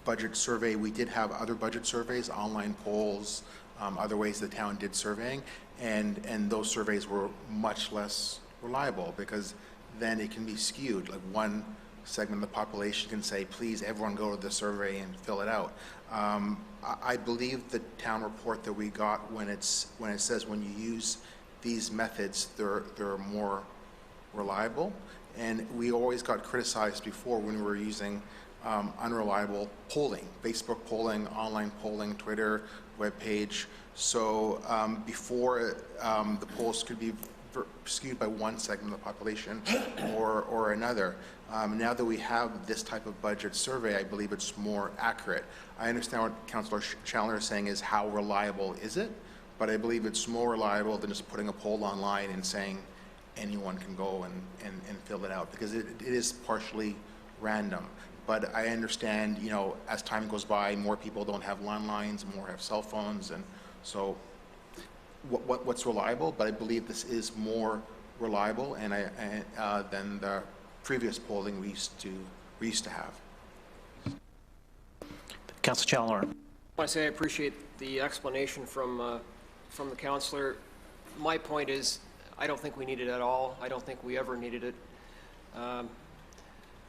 budget survey, we did have other budget surveys, online polls, other ways the town did surveying, and those surveys were much less reliable because then it can be skewed. Like one segment of the population can say, please, everyone go to the survey and fill it out. I believe the town report that we got when it says when you use these methods, they're more reliable. And we always got criticized before when we were using unreliable polling, Facebook polling, online polling, Twitter, webpage. So before the polls could be skewed by one segment of the population or another. Now that we have this type of budget survey, I believe it's more accurate. I understand what Councillor Challoner is saying is how reliable is it, but I believe it's more reliable than just putting a poll online and saying anyone can go and fill it out, because it is partially random. But I understand, you know, as time goes by, more people don't have landlines, more have cell phones, and so what's reliable, but I believe this is more reliable and than the previous polling we used to have. Councillor Challoner. I want to say I appreciate the explanation from the councillor. My point is, I don't think we need it at all. I don't think we ever needed it.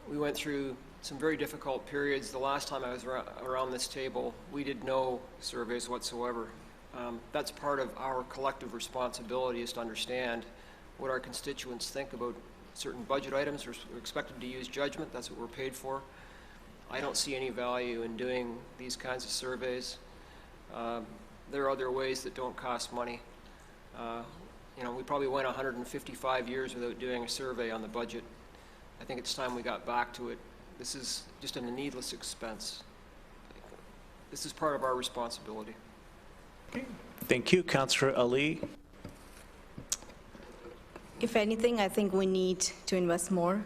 We went through some very difficult periods. The last time I was around this table, we did no surveys whatsoever. That's part of our collective responsibility, is to understand what our constituents think about certain budget items. We're expected to use judgment. That's what we're paid for. I don't see any value in doing these kinds of surveys. There are other ways that don't cost money. You know, we probably went 155 years without doing a survey on the budget. I think it's time we got back to it. This is just a needless expense. this is part of our responsibility. Thank you. Councillor Ali. If anything, I think we need to invest more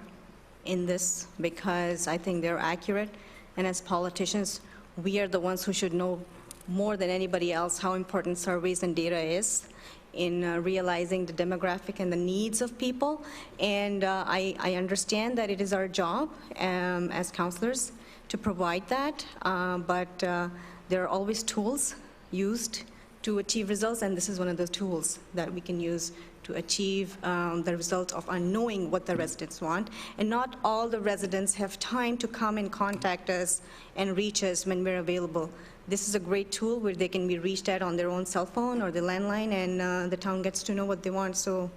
in this because I think they're accurate. And as politicians, we are the ones who should know more than anybody else how important surveys and data is in realizing the demographic and the needs of people. And I understand that it is our job as councillors to provide that, but there are always tools used to achieve results, and this is one of those tools that we can use to achieve the result of knowing what the residents want. And not all the residents have time to come and contact us and reach us when we're available. This is a great tool where they can be reached at on their own cell phone or the landline, and the town gets to know what they want. So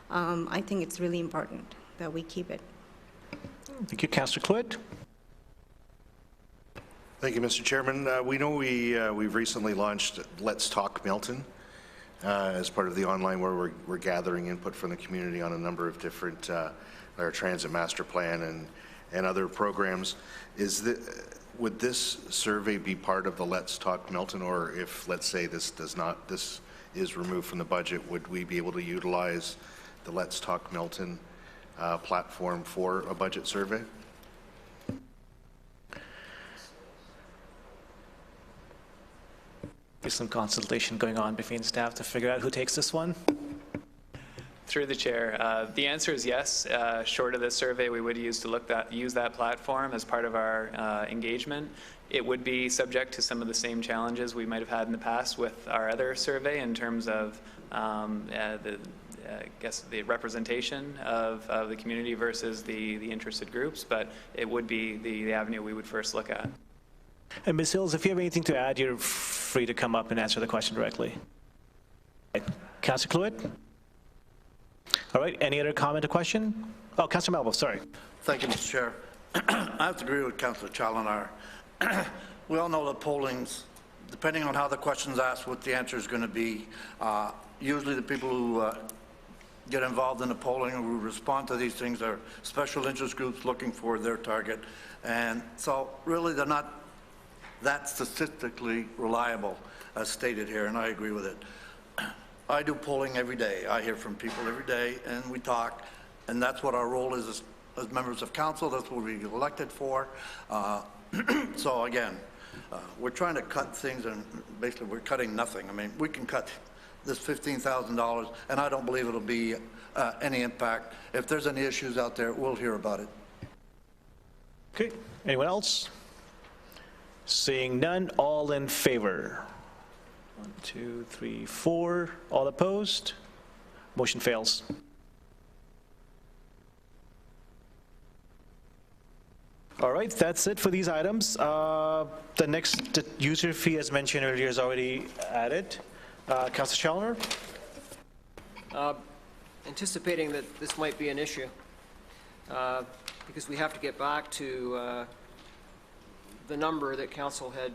I think it's really important that we keep it. Thank you. Councillor Cluett. Thank you, Mr. Chairman. We know we've recently launched Let's Talk Milton as part of the online where we're gathering input from the community on a number of different our transit master plan and other programs. Would this survey be part of the Let's Talk Milton, or if, let's say, this is removed from the budget, would we be able to utilize the Let's Talk Milton platform for a budget survey? There's some consultation going on between staff to figure out who takes this one. Through the chair, the answer is yes. Short of this survey, we would use that platform as part of our engagement. It would be subject to some of the same challenges we might have had in the past with our other survey in terms of the representation of the community versus the interested groups, but it would be the avenue we would first look at. And Ms. Hills, if you have anything to add, you're free to come up and answer the question directly. Councillor Cluett? All right, any other comment or question? Oh, Councillor Melville, sorry. Thank you, Mr. Chair. I have to agree with Councillor Chalonar. We all know that polling's, depending on how the question's asked, what the answer is going to be. Usually the people who get involved in the polling or who respond to these things are special interest groups looking for their target. And so really they're not that statistically reliable as stated here, and I agree with it. I do polling every day. I hear from people every day, and we talk, and that's what our role is as members of council. That's what we get elected for. So again, we're trying to cut things, and basically we're cutting nothing. I mean, we can cut this $15,000, and I don't believe it'll be any impact. If there's any issues out there, we'll hear about it. Okay, anyone else? Seeing none, all in favor? 1, 2, 3, 4. All opposed? Motion fails. All right, that's it for these items. The next user fee, as mentioned earlier, is already added. Councillor Chalonar? Anticipating that this might be an issue, because we have to get back to the number that council had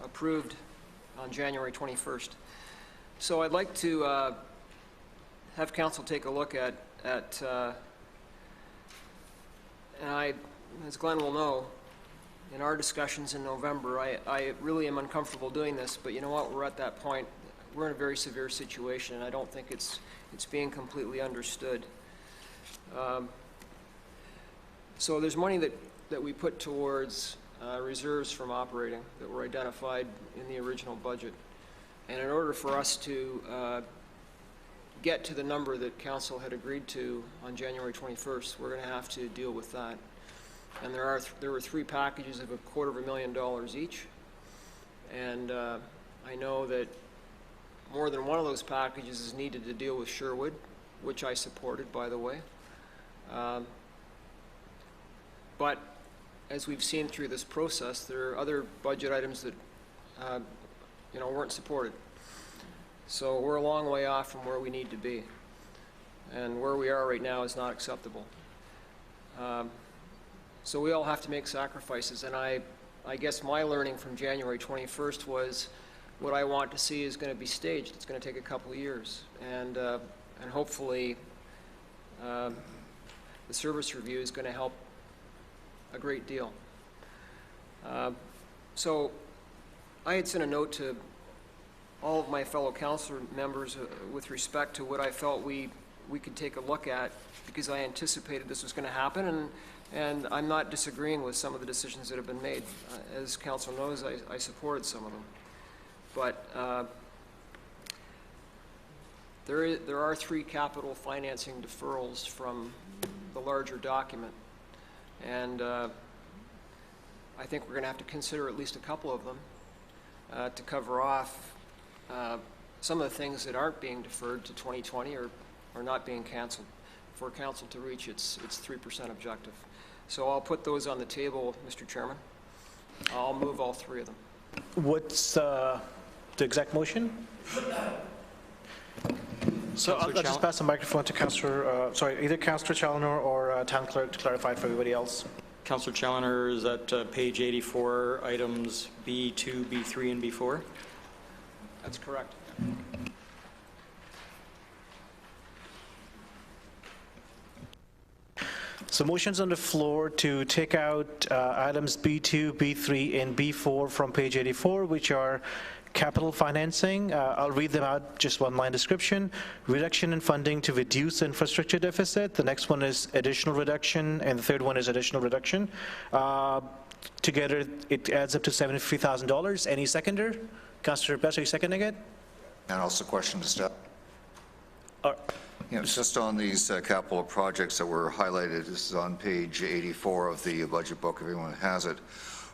approved on January 21st. So I'd like to have council take a look at and as Glenn will know, in our discussions in November, I really am uncomfortable doing this, but you know what, we're at that point. We're in a very severe situation, and I don't think it's being completely understood. So there's money that we put towards reserves from operating that were identified in the original budget. And in order for us to get to the number that council had agreed to on January 21st, we're going to have to deal with that. And there were 3 packages of $250,000 each. And I know that more than one of those packages is needed to deal with Sherwood, which I supported, by the way. But as we've seen through this process, there are other budget items that weren't supported. So we're a long way off from where we need to be. And where we are right now is not acceptable. So we all have to make sacrifices, and I guess my learning from January 21st was what I want to see is going to be staged. It's going to take a couple of years, and hopefully the service review is going to help a great deal. So I had sent a note to all of my fellow council members with respect to what I felt we could take a look at, because I anticipated this was going to happen, and I'm not disagreeing with some of the decisions that have been made. As council knows, I supported some of them. But there are 3 capital financing deferrals from the larger document, and I think we're going to have to consider at least a couple of them to cover off some of the things that aren't being deferred to 2020 or not being canceled, for council to reach its 3% objective. So I'll put those on the table, Mr. Chairman. I'll move all 3 of them. What's the exact motion? So I'll just pass the microphone to Councillor, either Councillor Challoner or Town Clerk to clarify it for everybody else. Councillor Challoner is at page 84, items B2, B3, and B4. That's correct. So motions on the floor to take out items B2, B3, and B4 from page 84, which are capital financing. I'll read them out, just one line description. Reduction in funding to reduce the infrastructure deficit. The next one is additional reduction, and the third one is additional reduction. Together, it adds up to $73,000. Any seconder? Councillor Best, are you seconding it? And also question to staff. Just on these capital projects that were highlighted, this is on page 84 of the budget book, if anyone has it.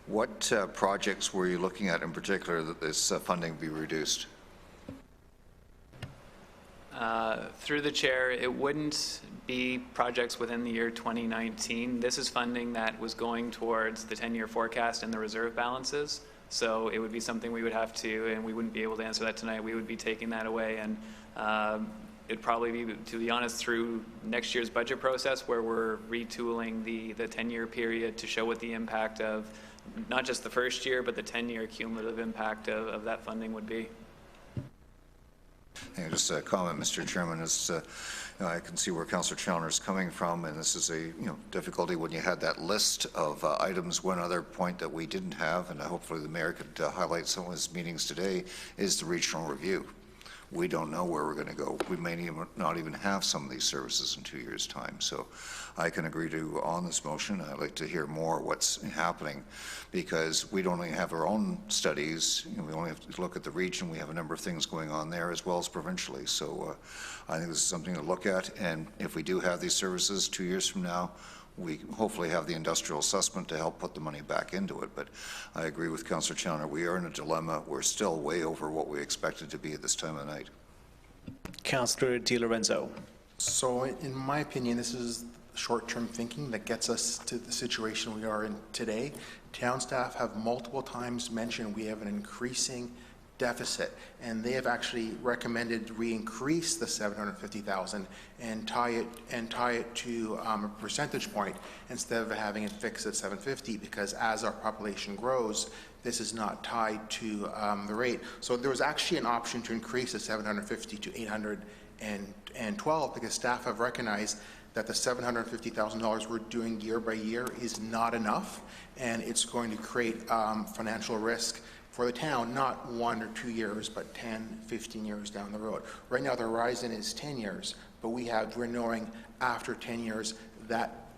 What projects were you looking at in particular that this funding be reduced? Through the chair, it wouldn't be projects within the year 2019. This is funding that was going towards the 10-year forecast and the reserve balances. So it would be something we would have to, and we wouldn't be able to answer that tonight. We would be taking that away, and it'd probably be, to be honest, through next year's budget process where we're retooling the 10-year period to show what the impact of not just the first year, but the 10-year cumulative impact of that funding would be. Yeah, just a comment, Mr. Chairman, is I can see where Councillor Challoner is coming from, and this is a difficulty when you had that list of items. One other point that we didn't have, and hopefully the mayor could highlight some of his meetings today, is the regional review. We don't know where we're going to go. We may not even have some of these services in 2 years' time. So I can agree to on this motion. I'd like to hear more what's happening, because we don't only have our own studies. We only have to look at the region. We have a number of things going on there as well as provincially. So I think this is something to look at. And if we do have these services 2 years from now, we hopefully have the industrial assessment to help put the money back into it. But I agree with Councillor Challoner. We are in a dilemma. We're still way over what we expected to be at this time of night. Councillor Di Lorenzo. So in my opinion, this is short-term thinking that gets us to the situation we are in today. Town staff have multiple times mentioned we have an increasing deficit, and they have actually recommended we increase the 750,000 and tie it to a percentage point instead of having it fixed at 750, because as our population grows, this is not tied to the rate. So there was actually an option to increase the 750 to 812, because staff have recognized that the $750,000 we're doing year by year is not enough, and it's going to create financial risk for the town, not 1 or 2 years, but 10, 15 years down the road. Right now, the horizon is 10 years, but we're knowing after 10 years that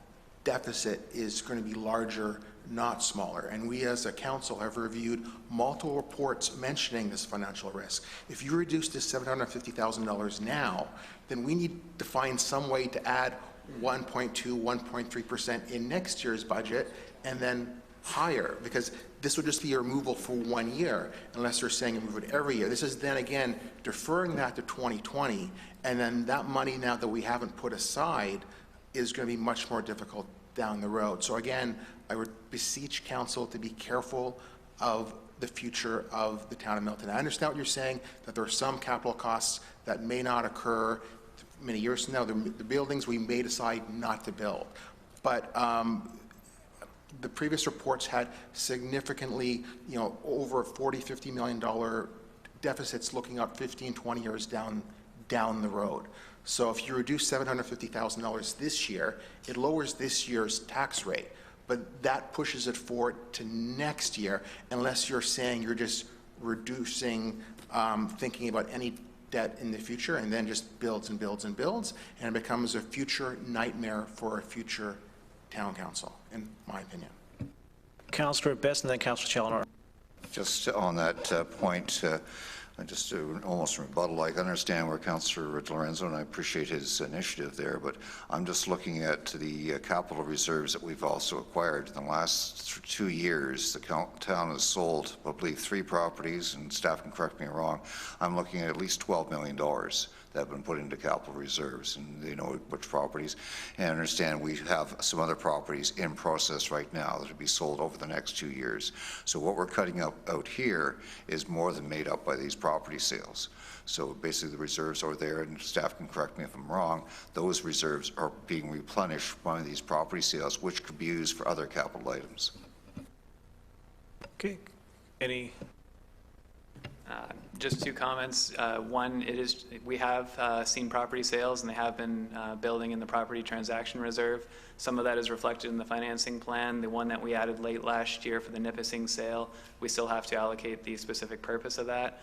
deficit is going to be larger, not smaller. And we as a council have reviewed multiple reports mentioning this financial risk. If you reduce this $750,000 now, then we need to find some way to add 1.2, 1.3% in next year's budget, and then higher, because this would just be a removal for 1 year, unless they're saying remove it every year. This is then again deferring that to 2020, and then that money now that we haven't put aside is going to be much more difficult down the road. So again, I would beseech council to be careful of the future of the town of Milton. I understand what you're saying, that there are some capital costs that may not occur many years from now. The buildings we may decide not to build, but the previous reports had significantly, over $40–50 million deficits looking up 15, 20 years down the road. So if you reduce $750,000 this year, it lowers this year's tax rate, but that pushes it forward to next year, unless you're saying you're just reducing, thinking about any debt in the future, and then just builds and builds and builds, and it becomes a future nightmare for a future town council, in my opinion. Councillor Best and then Councillor Challoner. Just on that point, just almost rebuttal, I understand where Councillor Lorenzo, and I appreciate his initiative there, but I'm just looking at the capital reserves that we've also acquired. In the last 2 years, the town has sold, I believe, 3 properties, and staff can correct me wrong. I'm looking at least $12 million that have been put into capital reserves, and they know which properties. And I understand we have some other properties in process right now that will be sold over the next 2 years. So what we're cutting out here is more than made up by these property sales. So basically the reserves are there, and staff can correct me if I'm wrong, those reserves are being replenished by these property sales, which could be used for other capital items. Okay. Any? Just 2 comments. One, we have seen property sales, and they have been building in the property transaction reserve. Some of that is reflected in the financing plan. The one that we added late last year for the Nipissing sale, we still have to allocate the specific purpose of that.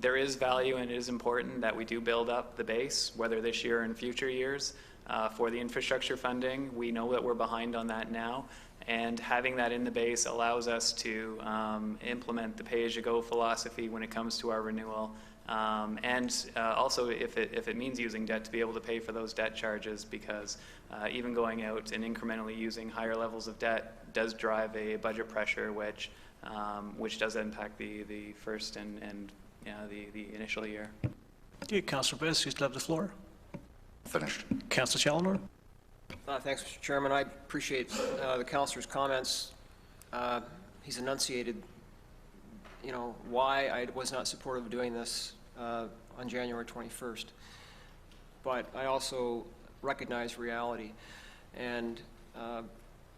There is value, and it is important that we do build up the base, whether this year or in future years, for the infrastructure funding. We know that we're behind on that now. And having that in the base allows us to implement the pay-as-you-go philosophy when it comes to our renewal. And also, if it means using debt, to be able to pay for those debt charges, because even going out and incrementally using higher levels of debt does drive a budget pressure, which does impact the first and the initial year. Okay, Councillor Best, you still have the floor. Finished. Councillor Challoner. Thanks, Mr. Chairman. I appreciate the councillor's comments. He's enunciated, why I was not supportive of doing this on January 21st. But I also recognize reality, and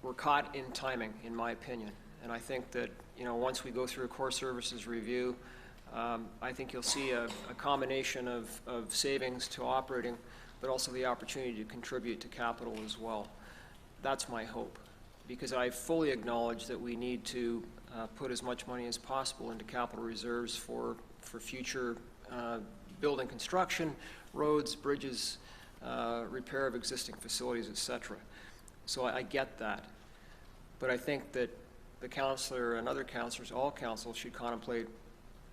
we're caught in timing, in my opinion. And I think that, once we go through a core services review, I think you'll see a combination of savings to operating, but also the opportunity to contribute to capital as well. That's my hope, because I fully acknowledge that we need to put as much money as possible into capital reserves for future building construction, roads, bridges, repair of existing facilities, etc. So I get that. But I think that the councillor and other councillors, all councils, should contemplate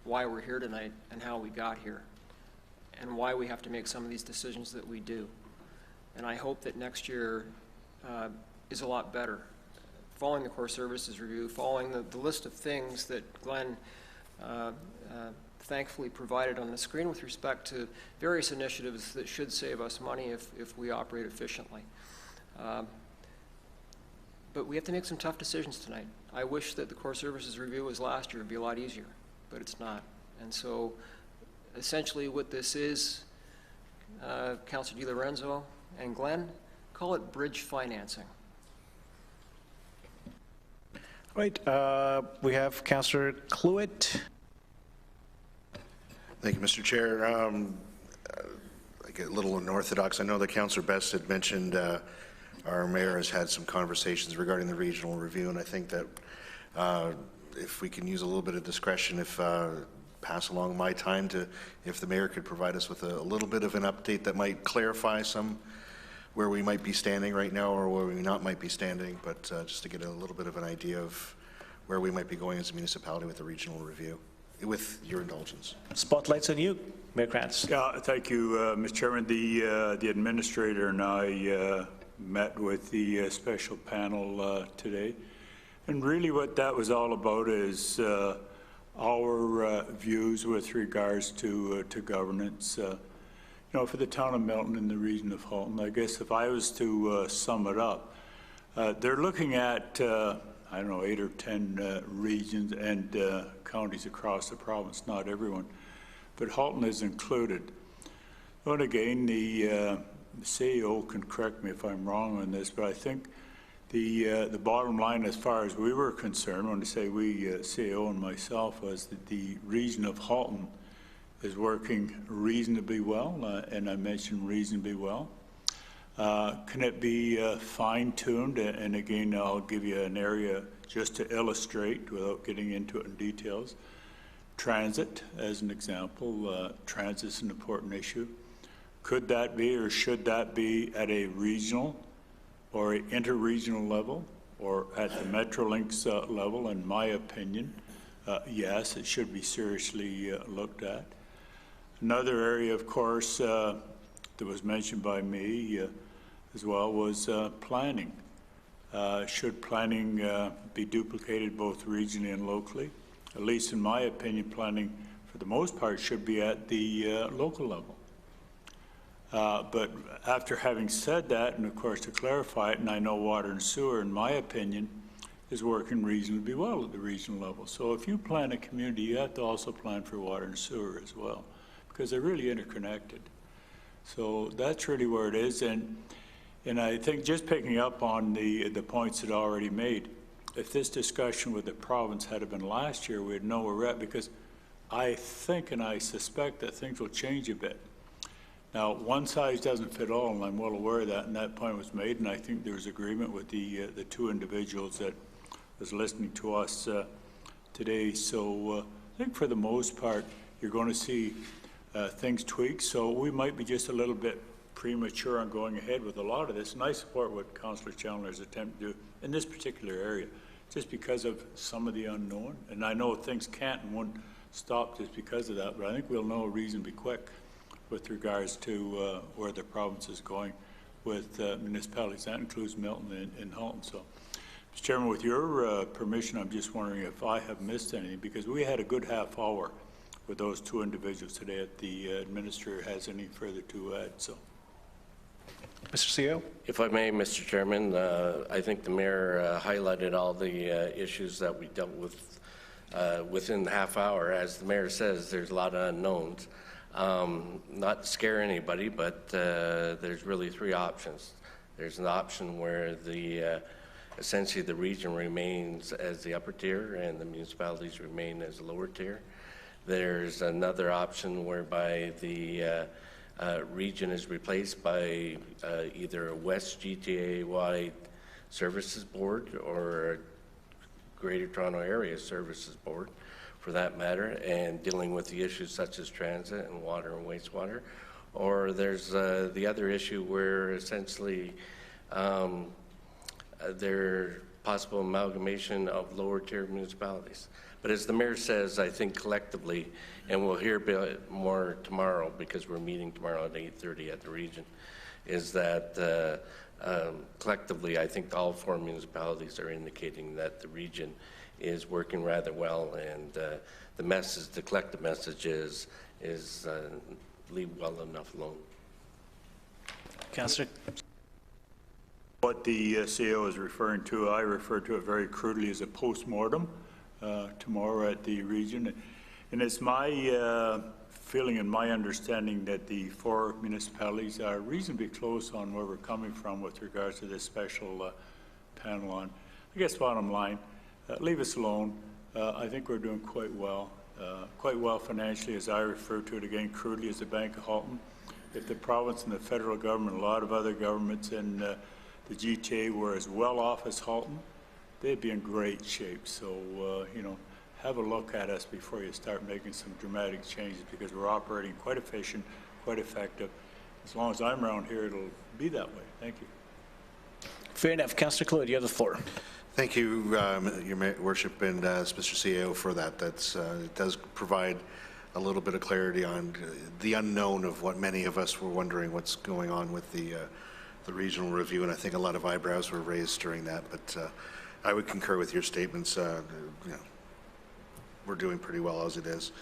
why we're here tonight and how we got here, and why we have to make some of these decisions that we do. And I hope that next year is a lot better. Following the core services review, following the list of things that Glenn thankfully provided on the screen with respect to various initiatives that should save us money if we operate efficiently. But we have to make some tough decisions tonight. I wish that the core services review was last year. It'd be a lot easier, but it's not. And so essentially what this is, Councillor Di Lorenzo and Glenn, call it bridge financing. Right, we have Councillor Cluett. Thank you, Mr. Chair. Like a little unorthodox, I know that Councillor Best had mentioned our mayor has had some conversations regarding the regional review, and I think that if we can use a little bit of discretion, pass along my time to, if the mayor could provide us with a little bit of an update that might clarify some where we might be standing right now or where we not might be standing, but just to get a little bit of an idea of where we might be going as a municipality with the regional review, with your indulgence. Spotlight's on you, Mayor Krantz. Yeah, thank you, Mr. Chairman. The administrator and I met with the special panel today, and really what that was all about is our views with regards to governance. For the town of Milton and the region of Halton, I guess if I was to sum it up, they're looking at, 8 or 10 regions and counties across the province, not everyone, but Halton is included. But again, the CEO can correct me if I'm wrong on this, but I think the bottom line as far as we were concerned, when I say we, CEO and myself, was that the region of Halton is working reasonably well, and I mentioned reasonably well. Can it be fine-tuned? And again, I'll give you an area just to illustrate without getting into it in details. transit, as an example. Transit's an important issue. Could that be or should that be at a regional or an interregional level or at the Metrolinx level? In my opinion, yes, it should be seriously looked at. Another area, of course, that was mentioned by me as well was planning. Should planning be duplicated both regionally and locally? At least in my opinion, planning for the most part should be at the local level. But after having said that, and of course to clarify it, and I know water and sewer, in my opinion, is working reasonably well at the regional level. So if you plan a community, you have to also plan for water and sewer as well, because they're really interconnected. So that's really where it is. And I think just picking up on the points that I already made, if this discussion with the province had been last year, we'd know where we're at, because I think and I suspect that things will change a bit. Now, one size doesn't fit all, and I'm well aware of that, and that point was made, and I think there's agreement with the two individuals that was listening to us today. So I think for the most part, you're going to see things tweak. So we might be just a little bit premature on going ahead with a lot of this, and I support what Councillor Chandler's attempt to do in this particular area, just because of some of the unknown. And I know things can't and won't stop just because of that, but I think we'll know reasonably quick with regards to where the province is going with municipalities. That includes Milton and Halton. So, Mr. Chairman, with your permission, I'm just wondering if I have missed anything, because we had a good half hour with those two individuals today. If the administrator has any further to add. So, Mr. CEO? If I may, Mr. Chairman, I think the Mayor highlighted all the issues that we dealt with within the half hour. As the Mayor says, there's a lot of unknowns. Not to scare anybody, but there's really three options. There's an option where essentially the region remains as the upper tier and the municipalities remain as the lower tier. There's another option whereby the region is replaced by either a West GTA-wide services board or a Greater Toronto Area Services Board, for that matter, and dealing with the issues such as transit and water and wastewater. Or there's the other issue where essentially there's possible amalgamation of lower tier municipalities. But as the Mayor says, I think collectively, and we'll hear a bit more tomorrow because we're meeting tomorrow at 8:30 at the region, is that collectively I think all four municipalities are indicating that the region is working rather well, and the message, the collective message is leave well enough alone. Councillor. What the CEO is referring to, I refer to it very crudely as a post-mortem tomorrow at the region. And it's my feeling and my understanding that the four municipalities are reasonably close on where we're coming from with regards to this special panel on. I guess bottom line, leave us alone. I think we're doing quite well financially, as I refer to it again crudely as the Bank of Halton. If the province and the federal government, a lot of other governments in the GTA were as well off as Halton, they'd be in great shape. So, you know, have a look at us before you start making some dramatic changes, because we're operating quite efficient, quite effective. As long as I'm around here, it'll be that way. Thank you. Fair enough. Councillor Clode, you have the floor. Thank you, Your Worship and Mr. CEO, for that. It does provide a little bit of clarity on the unknown of what many of us were wondering what's going on with the regional review, and I think a lot of eyebrows were raised during that. But I would concur with your statements. You know, we're doing pretty well as it is.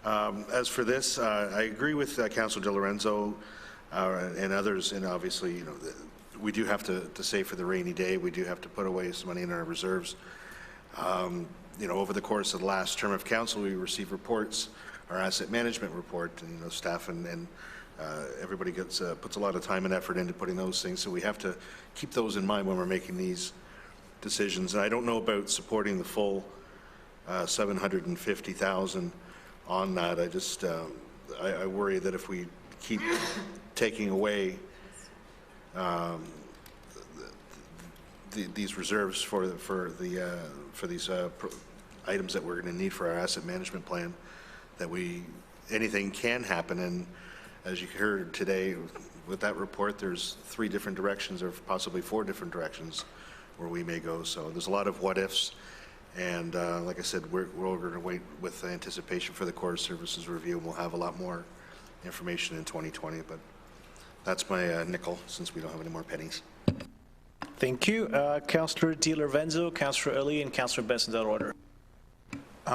As for this, I agree with Councillor Di Lorenzo and others, and obviously, you know, we do have to save for the rainy day. We do have to put away some money in our reserves. You know, over the course of the last term of council, we received reports, our asset management report, and, you know, staff and everybody puts a lot of time and effort into putting those things. So we have to keep those in mind when we're making these decisions. And I don't know about supporting the full 750,000 on that. I just I worry that if we keep taking away these reserves for these items that we're going to need for our asset management plan, that anything can happen. And as you heard today with that report, there's 3 different directions or possibly 4 different directions where we may go. So there's a lot of what ifs. And like I said, we're going to wait with anticipation for the Core Services review, and we'll have a lot more information in 2020. But that's my nickel, since we don't have any more pennies. Thank you. Councillor Di Lorenzo, Councillor Early, and Councillor Best in that order.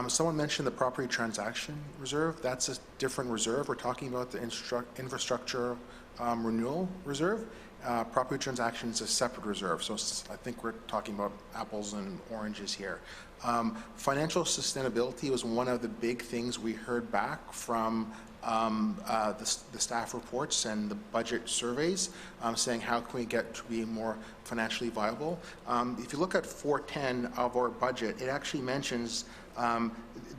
Someone mentioned the property transaction reserve. That's a different reserve. We're talking about the infrastructure renewal reserve. Property transaction is a separate reserve. So I think we're talking about apples and oranges here. Financial sustainability was one of the big things we heard back from the staff reports and the budget surveys, saying how can we get to be more financially viable. If you look at 410 of our budget, it actually mentions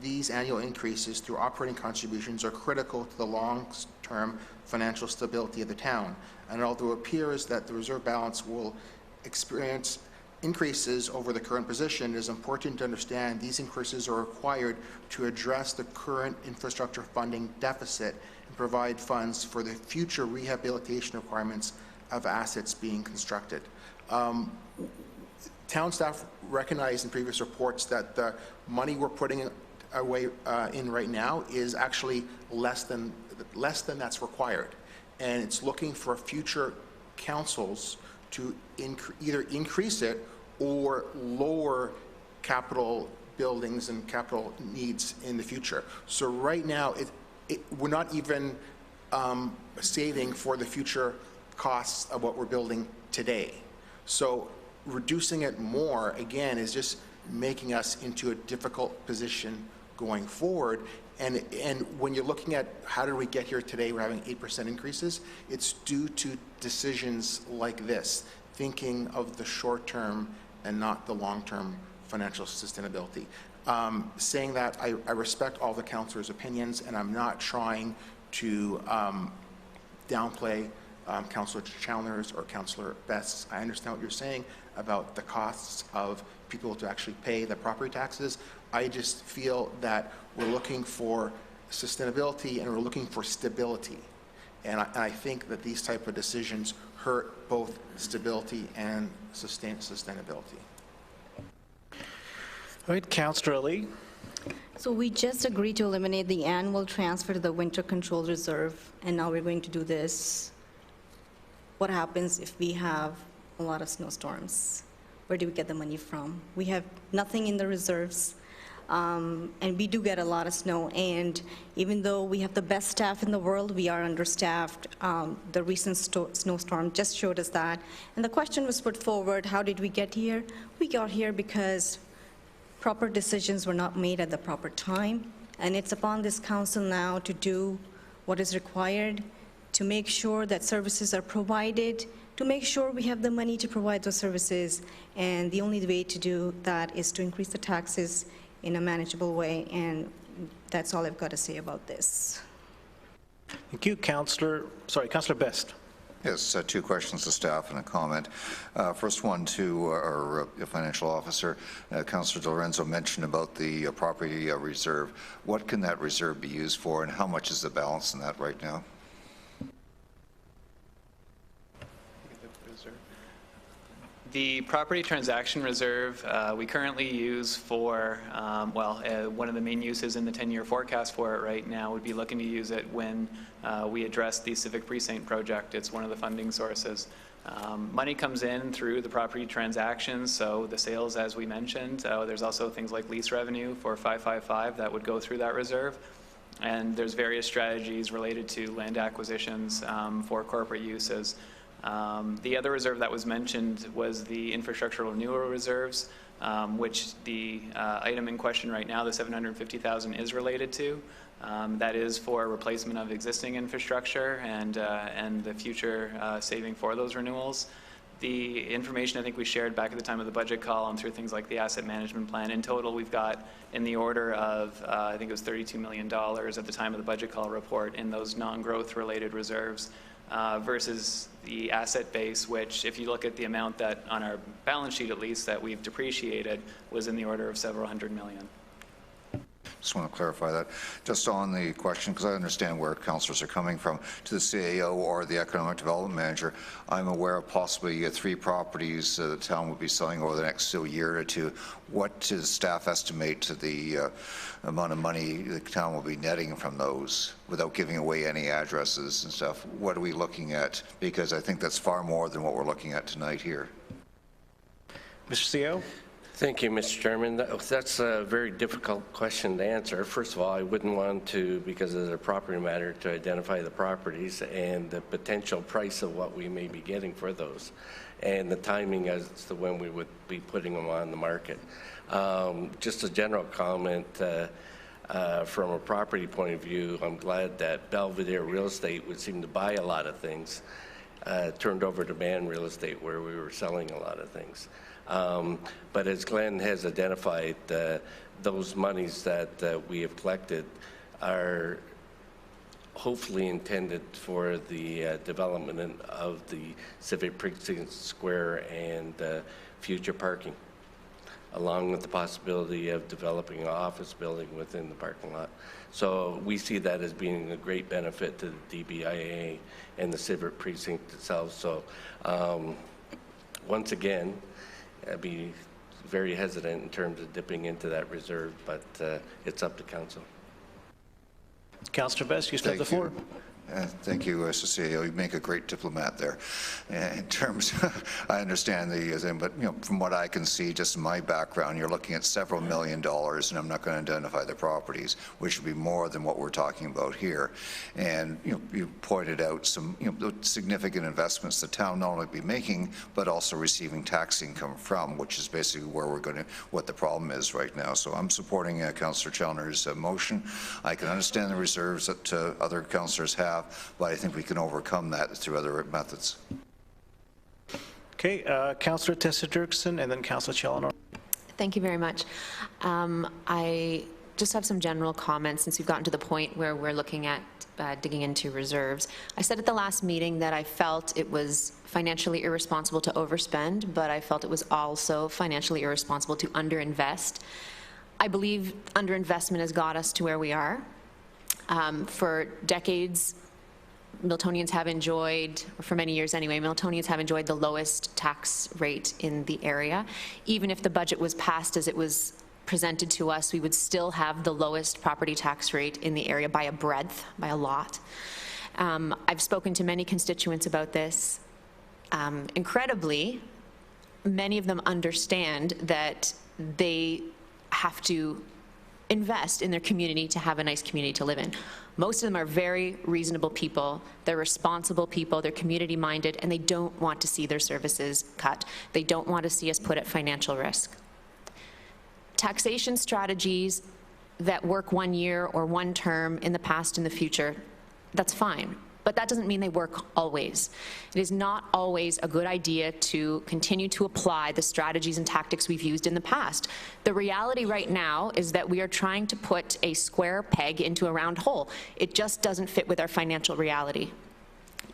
these annual increases through operating contributions are critical to the long-term financial stability of the town. And although it appears that the reserve balance will experience increases over the current position, it is important to understand these increases are required to address the current infrastructure funding deficit and provide funds for the future rehabilitation requirements of assets being constructed. Town staff recognized in previous reports that the money we're putting away in right now is actually less than that's required, and it's looking for future councils to either increase it or lower capital buildings and capital needs in the future. So right now, we're not even saving for the future costs of what we're building today. So reducing it more, again, is just making us into a difficult position going forward. And when you're looking at how did we get here today, we're having 8% increases, it's due to decisions like this, thinking of the short term and not the long-term financial sustainability. Saying that, I respect all the councillors' opinions, and I'm not trying to downplay Councillor Chalmers or Councillor Best. I understand what you're saying about the costs of people to actually pay the property taxes. I just feel that we're looking for sustainability and we're looking for stability. And I think that these type of decisions hurt both stability and sustainability. All right, Councillor Ali. So we just agreed to eliminate the annual transfer to the winter control reserve, and now we're going to do this. What happens if we have a lot of snowstorms? Where do we get the money from? We have nothing in the reserves, and we do get a lot of snow, and even though we have the best staff in the world, we are understaffed. The recent snowstorm just showed us that. And the question was put forward, how did we get here? We got here because proper decisions were not made at the proper time, and it's upon this council now to do what is required to make sure that services are provided, to make sure we have the money to provide those services, and the only way to do that is to increase the taxes in a manageable way, and that's all I've got to say about this. Thank you, Councillor Best. Yes, 2 questions to staff and a comment. First one to our financial officer. Councillor Di Lorenzo mentioned about the property reserve. What can that reserve be used for, and how much is the balance in that right now? The property transaction reserve we currently use for, one of the main uses in the 10-year forecast for it right now would be looking to use it when we address the Civic Precinct project. It's one of the funding sources. Money comes in through the property transactions, so the sales, as we mentioned. There's also things like lease revenue for 555 that would go through that reserve. And there's various strategies related to land acquisitions for corporate uses. The other reserve that was mentioned was the infrastructure renewal reserves, which the item in question right now, the $750,000, is related to. That is for replacement of existing infrastructure and the future saving for those renewals. The information I think we shared back at the time of the budget call and through things like the asset management plan, in total we've got in the order of, I think it was $32 million at the time of the budget call report in those non-growth related reserves. Versus the asset base, which if you look at the amount that on our balance sheet at least that we've depreciated was in the order of several hundred million. Just want to clarify that. Just on the question, because I understand where councillors are coming from, to the CAO or the Economic Development Manager, I'm aware of possibly 3 properties the town will be selling over the next year or two. What does staff estimate to the amount of money the town will be netting from those without giving away any addresses and stuff? What are we looking at? Because I think that's far more than what we're looking at tonight here. Mr. CEO? Thank you, Mr. Chairman. That's a very difficult question to answer. First of all, I wouldn't want to, because of the property matter, to identify the properties and the potential price of what we may be getting for those, and the timing as to when we would be putting them on the market. Just a general comment, from a property point of view, I'm glad that Belvedere Real Estate would seem to buy a lot of things, turned over to Man Real Estate where we were selling a lot of things. But as Glenn has identified, those monies that we have collected are hopefully intended for the development of the Civic Precinct Square and future parking, along with the possibility of developing an office building within the parking lot. So we see that as being a great benefit to the DBIA and the Civic Precinct itself. So once again, I'd be very hesitant in terms of dipping into that reserve, but it's up to council. Councillor Best, you still have the floor. Thank you, Cecilia. You make a great diplomat there. In terms, I understand the, but from what I can see, just in my background, you're looking at several $1 million, and I'm not going to identify the properties, which would be more than what we're talking about here. And you pointed out some significant investments the town not only be making, but also receiving tax income from, which is basically where we're going to, what the problem is right now. So I'm supporting Councillor Challoner's motion. I can understand the reserves that other councillors have, but I think we can overcome that through other methods. Okay, Councillor Tessa-Dirksen and then Councillor Challoner. Thank you very much. I just have some general comments since we've gotten to the point where we're looking at digging into reserves. I said at the last meeting that I felt it was financially irresponsible to overspend, but I felt it was also financially irresponsible to underinvest. I believe underinvestment has got us to where we are. For decades, Miltonians have enjoyed, or for many years anyway, Miltonians have enjoyed the lowest tax rate in the area. Even if the budget was passed as it was presented to us, we would still have the lowest property tax rate in the area by a breadth, by a lot. I've spoken to many constituents about this. Incredibly, many of them understand that they have to invest in their community to have a nice community to live in. Most of them are very reasonable people. They're responsible people. They're community-minded, and they don't want to see their services cut. They don't want to see us put at financial risk. Taxation strategies that work 1 year or 1 term in the past and the future, that's fine. But that doesn't mean they work always. It is not always a good idea to continue to apply the strategies and tactics we've used in the past. The reality right now is that we are trying to put a square peg into a round hole. It just doesn't fit with our financial reality.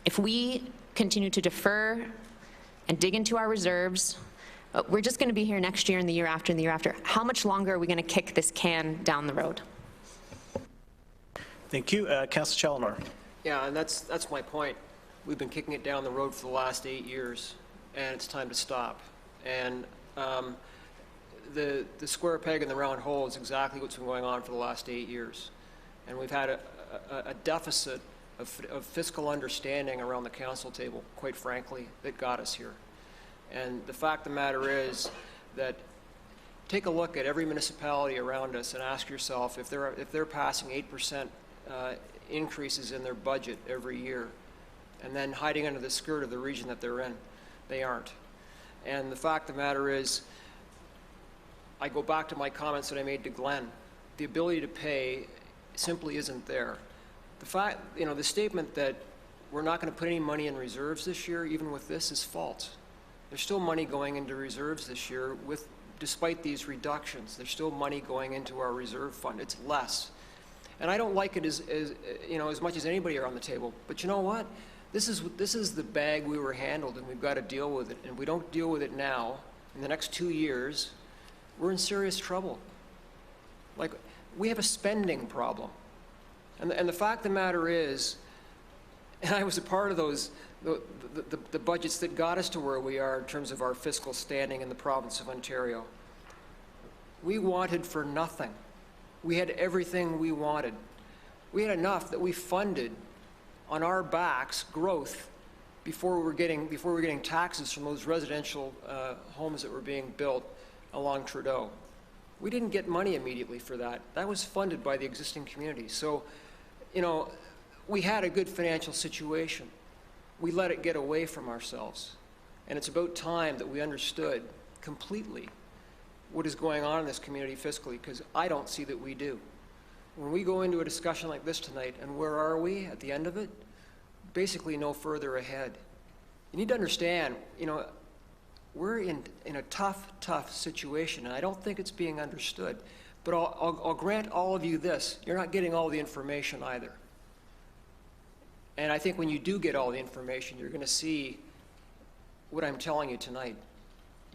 If we continue to defer and dig into our reserves, we're just going to be here next year and the year after and the year after. How much longer are we going to kick this can down the road? Thank you. Councillor Challoner. Yeah, and that's my point. We've been kicking it down the road for the last 8 years, and it's time to stop. And the square peg in the round hole is exactly what's been going on for the last 8 years. And we've had a deficit of fiscal understanding around the council table, quite frankly, that got us here. And the fact of the matter is that take a look at every municipality around us and ask yourself if they're passing 8% increases in their budget every year and then hiding under the skirt of the region that they're in. They aren't. And the fact of the matter is, I go back to my comments that I made to Glenn. The ability to pay simply isn't there. The fact, the statement that we're not going to put any money in reserves this year, even with this, is false. There's still money going into reserves this year despite these reductions. There's still money going into our reserve fund. It's less. And I don't like it as much as anybody around the table. But you know what? This is the bag we were handled, and we've got to deal with it. And if we don't deal with it now, in the next 2 years, we're in serious trouble. Like, we have a spending problem. And the fact of the matter is, and I was a part of those, the budgets that got us to where we are in terms of our fiscal standing in the province of Ontario. We wanted for nothing. We had everything we wanted. We had enough that we funded on our backs growth before we were getting taxes from those residential homes that were being built along Trudeau. We didn't get money immediately for that. That was funded by the existing community. So, you know, we had a good financial situation. We let it get away from ourselves. And it's about time that we understood completely what is going on in this community fiscally, because I don't see that we do. When we go into a discussion like this tonight, and where are we at the end of it? Basically no further ahead. You need to understand, you know, we're in a tough situation, and I don't think it's being understood. But I'll grant all of you this, you're not getting all the information either. And I think when you do get all the information, you're going to see what I'm telling you tonight.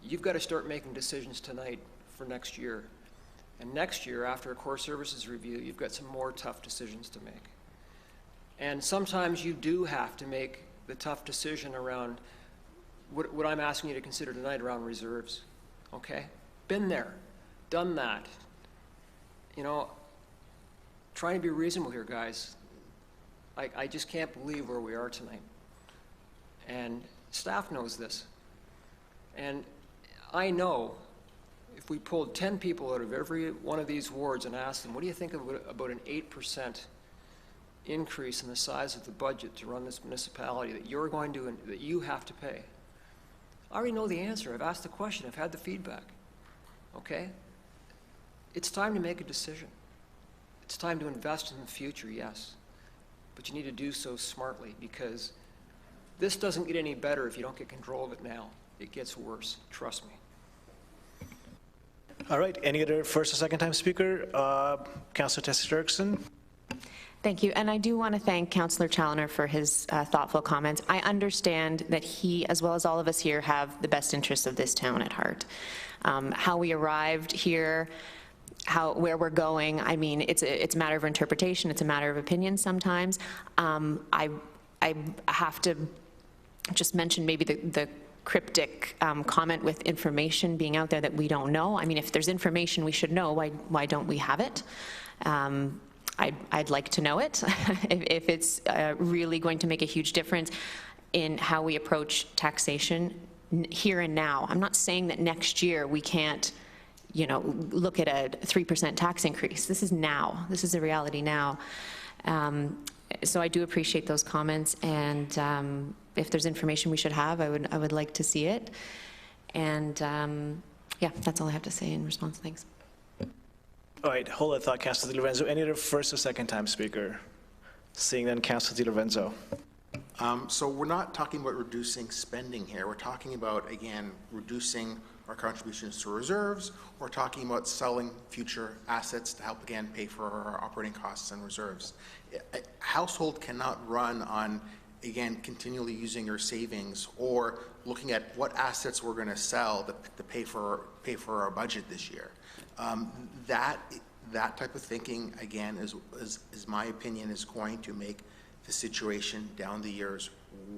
You've got to start making decisions tonight for next year. And next year, after a core services review, you've got some more tough decisions to make. And sometimes you do have to make the tough decision around what I'm asking you to consider tonight around reserves, okay? Been there, done that. You know, trying to be reasonable here, guys. I just can't believe where we are tonight. And staff knows this. And I know if we pulled 10 people out of every one of these wards and asked them, what do you think about an 8% increase in the size of the budget to run this municipality that you're going to, that you have to pay? I already know the answer. I've asked the question. I've had the feedback. Okay? It's time to make a decision. It's time to invest in the future, yes. But you need to do so smartly, because this doesn't get any better if you don't get control of it now. It gets worse. Trust me. All right. Any other first or second time speaker? Councillor Tessier-Dirksen. Thank you. And I do want to thank Councillor Challoner for his thoughtful comments. I understand that he, as well as all of us here, have the best interests of this town at heart. How we arrived here, where we're going, I mean, it's a matter of interpretation. It's a matter of opinion sometimes. I have to just mention maybe the cryptic comment with information being out there that we don't know. I mean, if there's information we should know, why don't we have it? I'd like to know it if it's really going to make a huge difference in how we approach taxation here and now. I'm not saying that next year we can't, you know, look at a 3% tax increase. This is now. This is a reality now. So I do appreciate those comments, and if there's information we should have, I would like to see it. And yeah, that's all I have to say in response. Thanks. All right, hold that thought, Councillor Di Lorenzo. Any other first or second time speaker? Seeing then, Councillor Di Lorenzo. So we're not talking about reducing spending here. We're talking about, again, reducing our contributions to reserves. We're talking about selling future assets to help, again, pay for our operating costs and reserves. A household cannot run on, again, continually using your savings or looking at what assets we're going to sell to pay for our budget this year. That type of thinking, again, is my opinion, is going to make the situation down the years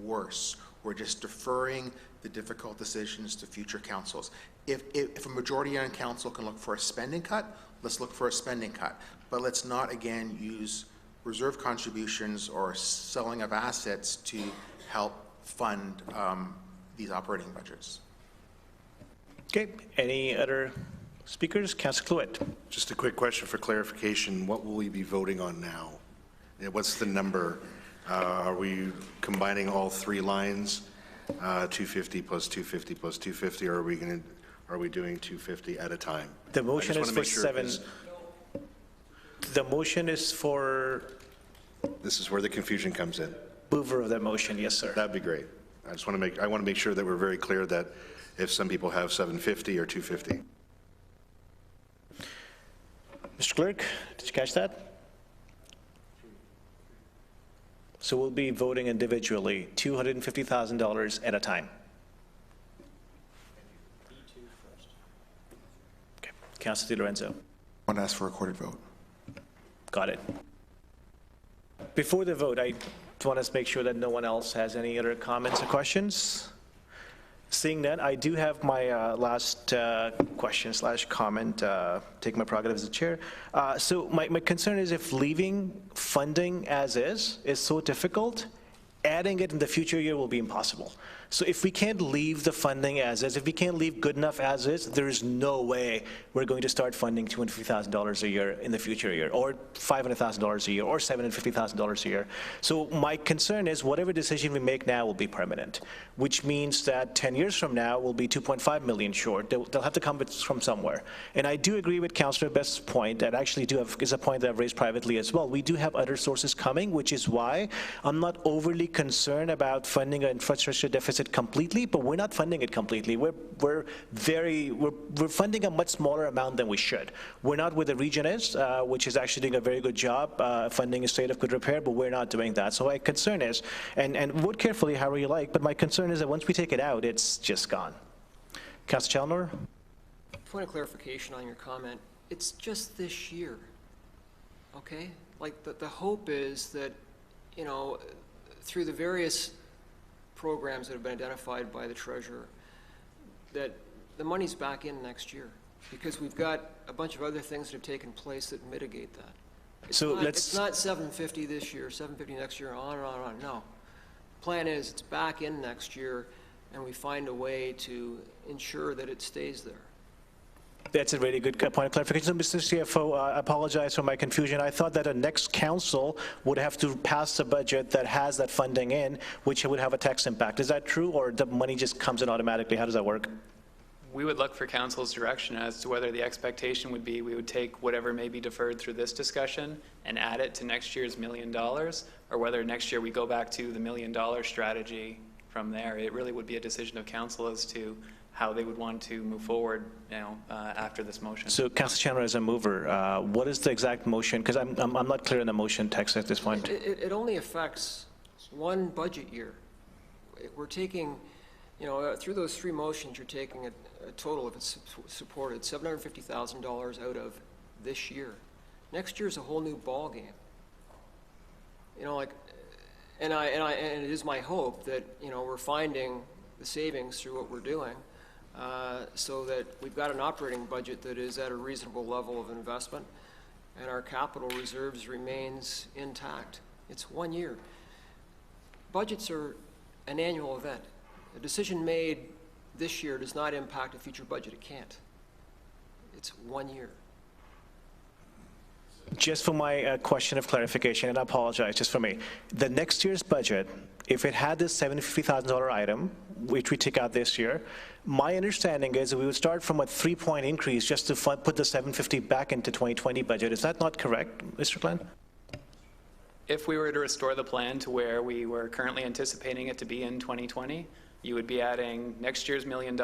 worse. We're just deferring the difficult decisions to future councils. If a majority on council can look for a spending cut, let's look for a spending cut. But let's not, again, use reserve contributions or selling of assets to help fund these operating budgets. Okay, any other speakers? Councillor Cluett. Just a quick question for clarification. What will we be voting on now? What's the number? Are we combining all three lines, 250 plus 250 plus 250, or are we doing 250 at a time? The motion is for seven. The motion is for. This is where the confusion comes in. Mover of that motion, yes, sir. That'd be great. I want to make sure that we're very clear that if some people have 750 or 250. Mr. Clerk, did you catch that? So we'll be voting individually, $250,000 at a time. Okay, Councilor Di Lorenzo. I want to ask for a recorded vote. Got it. Before the vote, I want to make sure that no one else has any other comments or questions. Seeing that, I do have my last question/comment, take my prerogative as the chair. So my concern is if leaving funding as is so difficult, adding it in the future year will be impossible. So if we can't leave the funding as is, if we can't leave good enough as is, there is no way we're going to start funding $250,000 a year in the future year, or $500,000 a year, or $750,000 a year. So my concern is whatever decision we make now will be permanent, which means that 10 years from now we'll be 2.5 million short. They'll have to come from somewhere. And I do agree with Councillor Best's point, that actually is a point that I've raised privately as well. We do have other sources coming, which is why I'm not overly concerned about funding an infrastructure deficit completely, but we're not funding it completely. We're funding a much smaller amount than we should. We're not where the region is, which is actually doing a very good job funding a state of good repair, but we're not doing that. So my concern is, and vote carefully however you like, but my concern is that once we take it out, it's just gone. Councillor Chalmers? Point of clarification on your comment. It's just this year, okay? Like the hope is that, you know, through the various programs that have been identified by the treasurer, that the money's back in next year, because we've got a bunch of other things that have taken place that mitigate that. It's not 750 this year, 750 next year, on and on and on. No. Plan is it's back in next year, and we find a way to ensure that it stays there. That's a really good point of clarification. So, Mr. CFO, I apologize for my confusion. I thought that a next council would have to pass a budget that has that funding in, which would have a tax impact. Is that true, or the money just comes in automatically? How does that work? We would look for council's direction as to whether the expectation would be we would take whatever may be deferred through this discussion and add it to next year's $1 million, or whether next year we go back to the $1 million strategy from there. It really would be a decision of council as to how they would want to move forward, you know, after this motion. So, Councillor Chandler, as a mover, what is the exact motion? Because I'm not clear in the motion text at this point. It only affects one budget year. We're taking, you know, through those three motions, you're taking a total, if it's supported, $750,000 out of this year. Next year's a whole new ball game. You know, like, and it is my hope that, you know, we're finding the savings through what we're doing. So that we've got an operating budget that is at a reasonable level of investment, and our capital reserves remains intact. It's 1 year. Budgets are an annual event. A decision made this year does not impact a future budget. It can't. It's 1 year. Just for my question of clarification, and I apologize, just for me, the next year's budget, if it had this $750,000 item, which we took out this year, my understanding is that we would start from a 3-point increase just to put the 750 back into 2020 budget. Is that not correct, Mr. Glenn? If we were to restore the plan to where we were currently anticipating it to be in 2020, you would be adding next year's $1 million,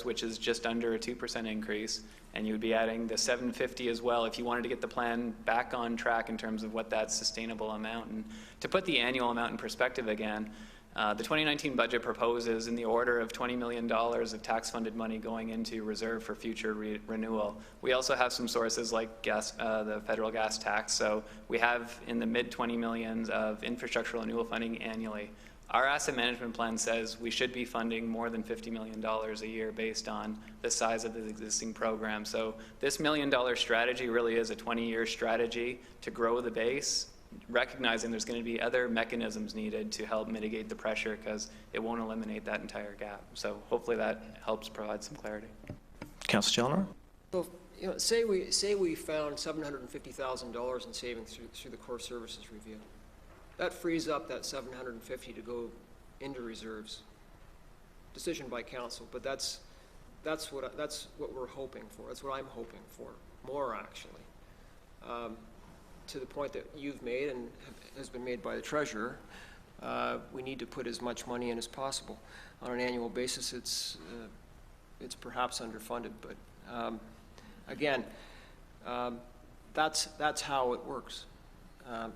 which is just under a 2% increase, and you would be adding the 750 as well if you wanted to get the plan back on track in terms of what that sustainable amount. And to put the annual amount in perspective again, the 2019 budget proposes in the order of $20 million of tax-funded money going into reserve for future renewal. We also have some sources like gas, the federal gas tax, so we have in the mid-20 millions of infrastructural renewal funding annually. Our asset management plan says we should be funding more than $50 million a year based on the size of the existing program. So this $1 million strategy really is a 20-year strategy to grow the base, recognizing there's going to be other mechanisms needed to help mitigate the pressure because it won't eliminate that entire gap. So hopefully that helps provide some clarity. Councillor Chalmers? So, you know, say we found $750,000 in savings through the core services review. That frees up that 750 to go into reserves. Decision by council, but that's what we're hoping for. That's what I'm hoping for. More actually, to the point that you've made and has been made by the treasurer. We need to put as much money in as possible on an annual basis. It's perhaps underfunded, but again, that's how it works.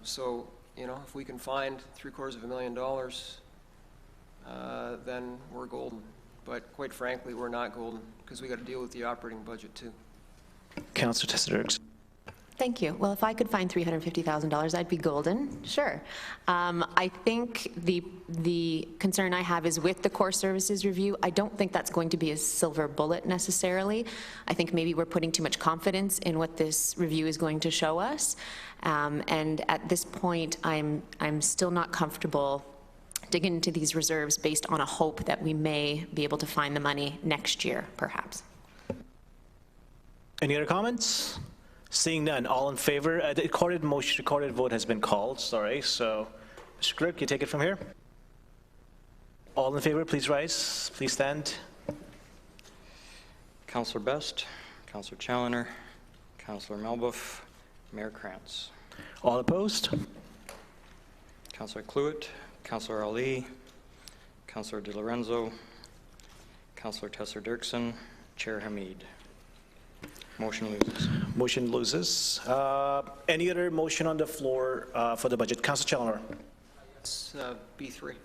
So. You know, if we can find $750,000, then we're golden. But quite frankly, we're not golden because we got to deal with the operating budget too. Councillor Tessler. Thank you. Well, if I could find $350,000, I'd be golden, sure. I think the concern I have is with the core services review. I don't think that's going to be a silver bullet necessarily. I think maybe we're putting too much confidence in what this review is going to show us. And at this point, I'm still not comfortable digging into these reserves based on a hope that we may be able to find the money next year, perhaps. Any other comments? Seeing none, all in favor? The recorded vote has been called, sorry. So, Mr. Clerk, you take it from here. All in favor, please rise. Please stand. Councillor Best, Councillor Challoner, Councillor Melbuff, Mayor Krantz. All opposed? Councillor Cluett, Councillor Ali, Councillor Di Lorenzo, Councillor Tesser-Dirksen, Chair Hamid. Motion loses. Motion loses. Any other motion on the floor for the budget? Councillor Challoner. It's B3.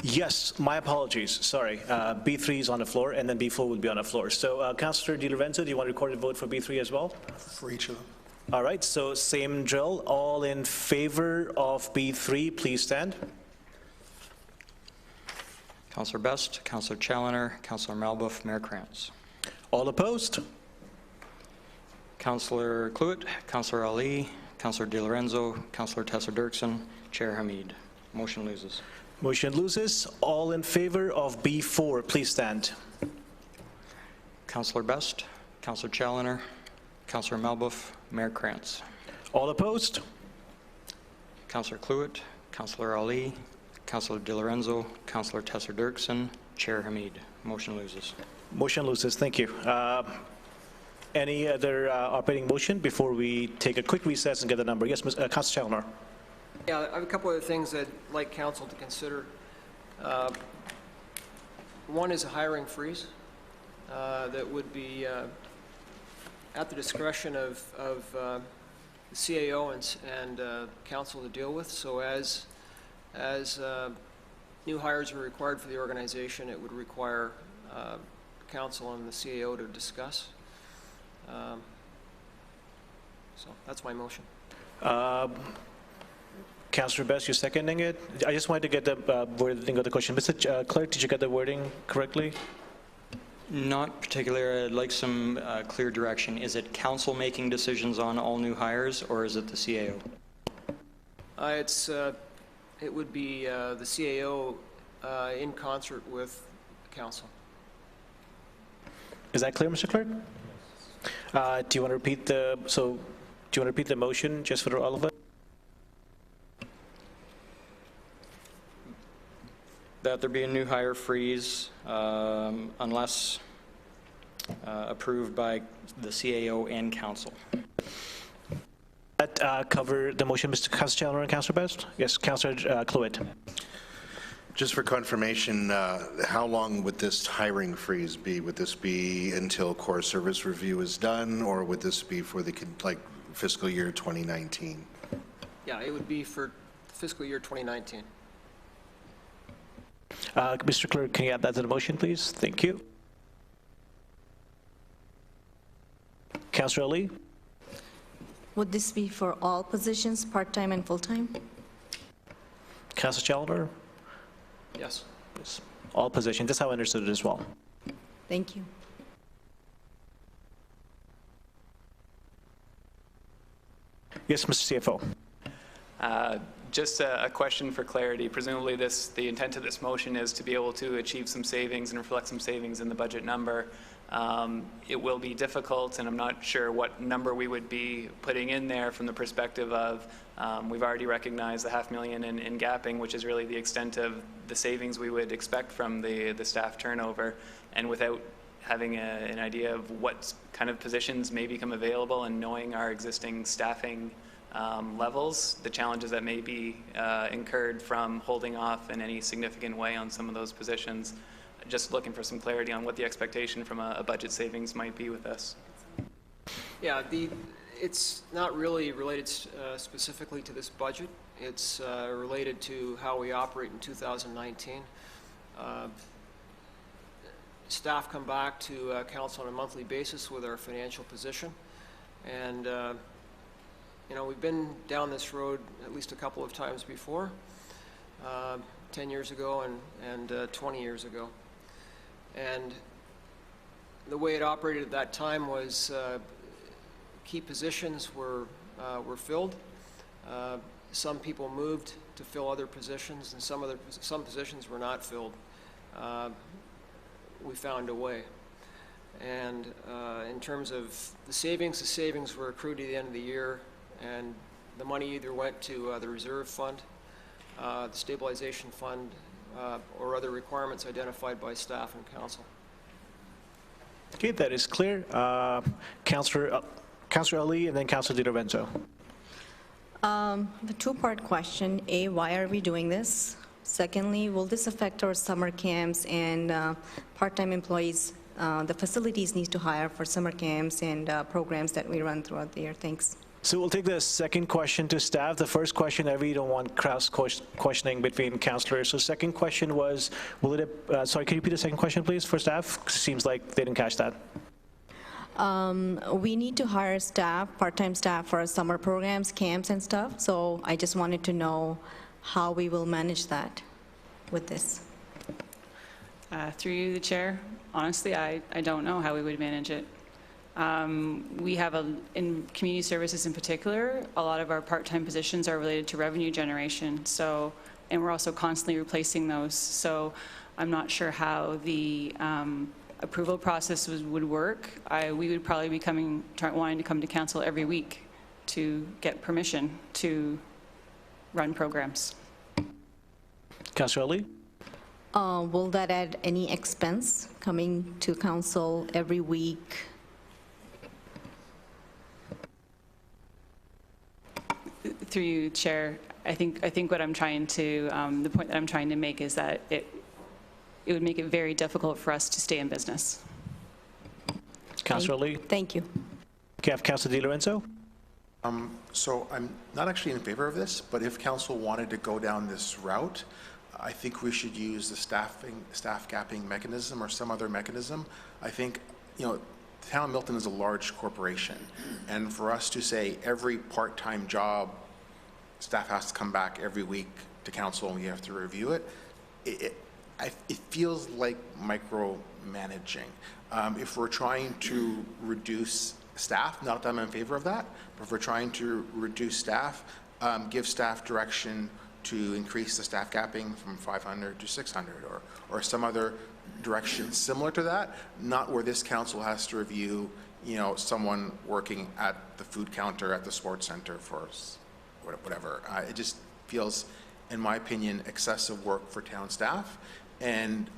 Yes, my apologies. Sorry. B3 is on the floor, and then B4 will be on the floor. So, Councillor Di Lorenzo, do you want to record a vote for B3 as well? For each of them. All right. So, same drill. All in favor of B3, please stand. Councillor Best, Councillor Challoner, Councillor Melbuff, Mayor Krantz. All opposed? Councillor Cluett, Councillor Ali, Councillor Di Lorenzo, Councillor Tesser-Dirksen, Chair Hamid. Motion loses. Motion loses. All in favor of B4, please stand. Councillor Best, Councillor Challoner, Councillor Melbuff, Mayor Krantz. All opposed? Councillor Cluett, Councillor Ali, Councillor Di Lorenzo, Councillor Tesser-Dirksen, Chair Hamid. Motion loses. Motion loses. Thank you. Any other operating motion before we take a quick recess and get the number? Yes, Councillor Challoner. Yeah, I have a couple other things I'd like council to consider. One is a hiring freeze that would be at the discretion of the CAO and council to deal with. So as new hires are required for the organization, it would require council and the CAO to discuss. So that's my motion. Councillor Best, you're seconding it? I just wanted to get the wording of the question. Mr. Clerk, did you get the wording correctly? Not particularly. I'd like some clear direction. Is it council making decisions on all new hires, or is it the CAO? It would be the CAO in concert with council. Is that clear, Mr. Clerk? Do you want to repeat the motion just for all of us? That there be a new hire freeze unless approved by the CAO and council. That cover the motion, Mr. Councillor Challoner and Councillor Best? Yes, Councillor Cluett. Just for confirmation, how long would this hiring freeze be? Would this be until core service review is done, or would this be for the fiscal year 2019? Yeah, it would be for fiscal year 2019. Mr. Clerk, can you add that to the motion, please? Thank you. Councillor Ali? Would this be for all positions, part-time and full-time? Councillor Challoner? Yes. Yes. All positions. That's how I understood it as well. Thank you. Yes, Mr. CFO. Just a question for clarity. Presumably the intent of this motion is to be able to achieve some savings and reflect some savings in the budget number. It will be difficult, and I'm not sure what number we would be putting in there from the perspective of we've already recognized the $500,000 in gapping, which is really the extent of the savings we would expect from the staff turnover, and without having an idea of what kind of positions may become available and knowing our existing staffing levels, the challenges that may be incurred from holding off in any significant way on some of those positions. Just looking for some clarity on what the expectation from a budget savings might be with this. Yeah, it's not really related specifically to this budget. It's related to how we operate in 2019. Staff come back to council on a monthly basis with our financial position, and you know, we've been down this road at least a couple of times before, 10 years ago and 20 years ago. And the way it operated at that time was key positions were filled. Some people moved to fill other positions, and some positions were not filled. We found a way. And in terms of the savings were accrued at the end of the year, and the money either went to the reserve fund, the stabilization fund, or other requirements identified by staff and council. Okay, that is clear. Councillor Ali and then Councillor Di Lorenzo. The two-part question. A, why are we doing this? Secondly, will this affect our summer camps and part-time employees, the facilities need to hire for summer camps and programs that we run throughout the year? Thanks. So we'll take the second question to staff. The first question, I really don't want cross questioning between councillors. So second question was, sorry, can you repeat the second question, please, for staff? Seems like they didn't catch that. We need to hire staff, part-time staff for our summer programs, camps and stuff. So I just wanted to know how we will manage that with this. Through you, the chair, honestly, I don't know how we would manage it. We have, in community services in particular, a lot of our part-time positions are related to revenue generation. So, and we're also constantly replacing those. So I'm not sure how the approval process would work. We would probably be wanting to come to council every week to get permission to run programs. Councillor Ali? Will that add any expense coming to council every week? Through you, Chair, I think what I'm trying to, the point that I'm trying to make is that it would make it very difficult for us to stay in business. Councillor Ali? Thank you. Okay, I have Councillor Di Lorenzo. So I'm not actually in favor of this, but if council wanted to go down this route, I think we should use the staff gapping mechanism or some other mechanism. I think, you know, the town of Milton is a large corporation, and for us to say every part-time job, staff has to come back every week to council and we have to review it, it feels like micromanaging. If we're trying to reduce staff, not that I'm in favor of that, but if we're trying to reduce staff, give staff direction to increase the staff gapping from 500 to 600 or some other direction similar to that, not where this council has to review, you know, someone working at the food counter at the sports center for whatever. It just feels, in my opinion, excessive work for town staff, and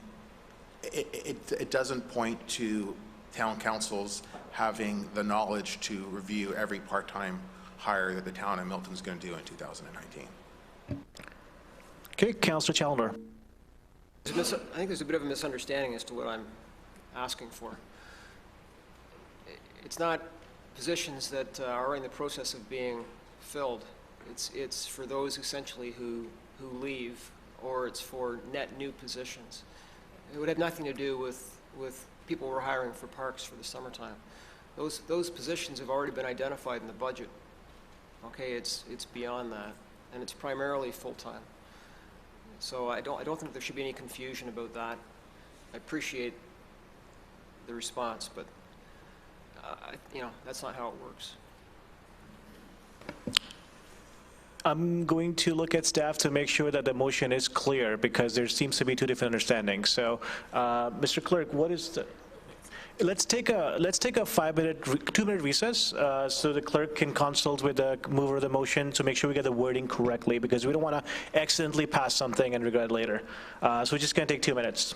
it doesn't point to town councils having the knowledge to review every part-time hire that the town of Milton is going to do in 2019. Okay, Councillor Challoner. I think there's a bit of a misunderstanding as to what I'm asking for. It's not positions that are in the process of being filled. It's for those essentially who leave, or it's for net new positions. It would have nothing to do with people we're hiring for parks for the summertime. Those positions have already been identified in the budget. Okay, it's beyond that, and it's primarily full-time. So I don't think there should be any confusion about that. I appreciate the response, but you know, that's not how it works. I'm going to look at staff to make sure that the motion is clear, because there seems to be two different understandings. So, Mr. Clerk, what is the? Let's take a 2-minute recess, so the clerk can consult with the mover of the motion to make sure we get the wording correctly, because we don't want to accidentally pass something and regret it later. So we're just going to take 2 minutes.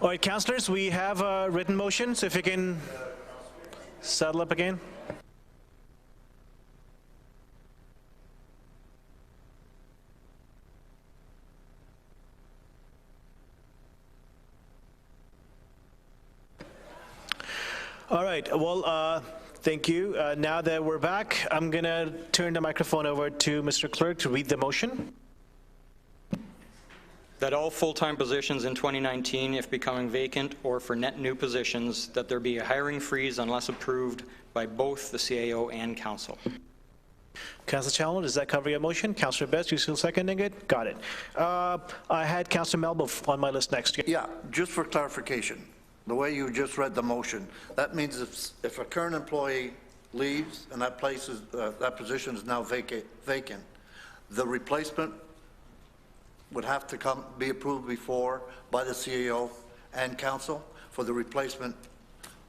All right, councillors, we have a written motion, so if you can settle up again. All right, well, thank you. Now that we're back, I'm going to turn the microphone over to Mr. Clerk to read the motion. That all full-time positions in 2019, if becoming vacant or for net new positions, that there be a hiring freeze unless approved by both the CAO and council. Councillor Chalmers, does that cover your motion? Councillor Best, you still seconding it? Got it. I had Councillor Melba on my list next. Yeah, just for clarification, the way you just read the motion, that means if a current employee leaves and that place is, that position is now vacant, the replacement would have to be approved before by the CAO and council for the replacement.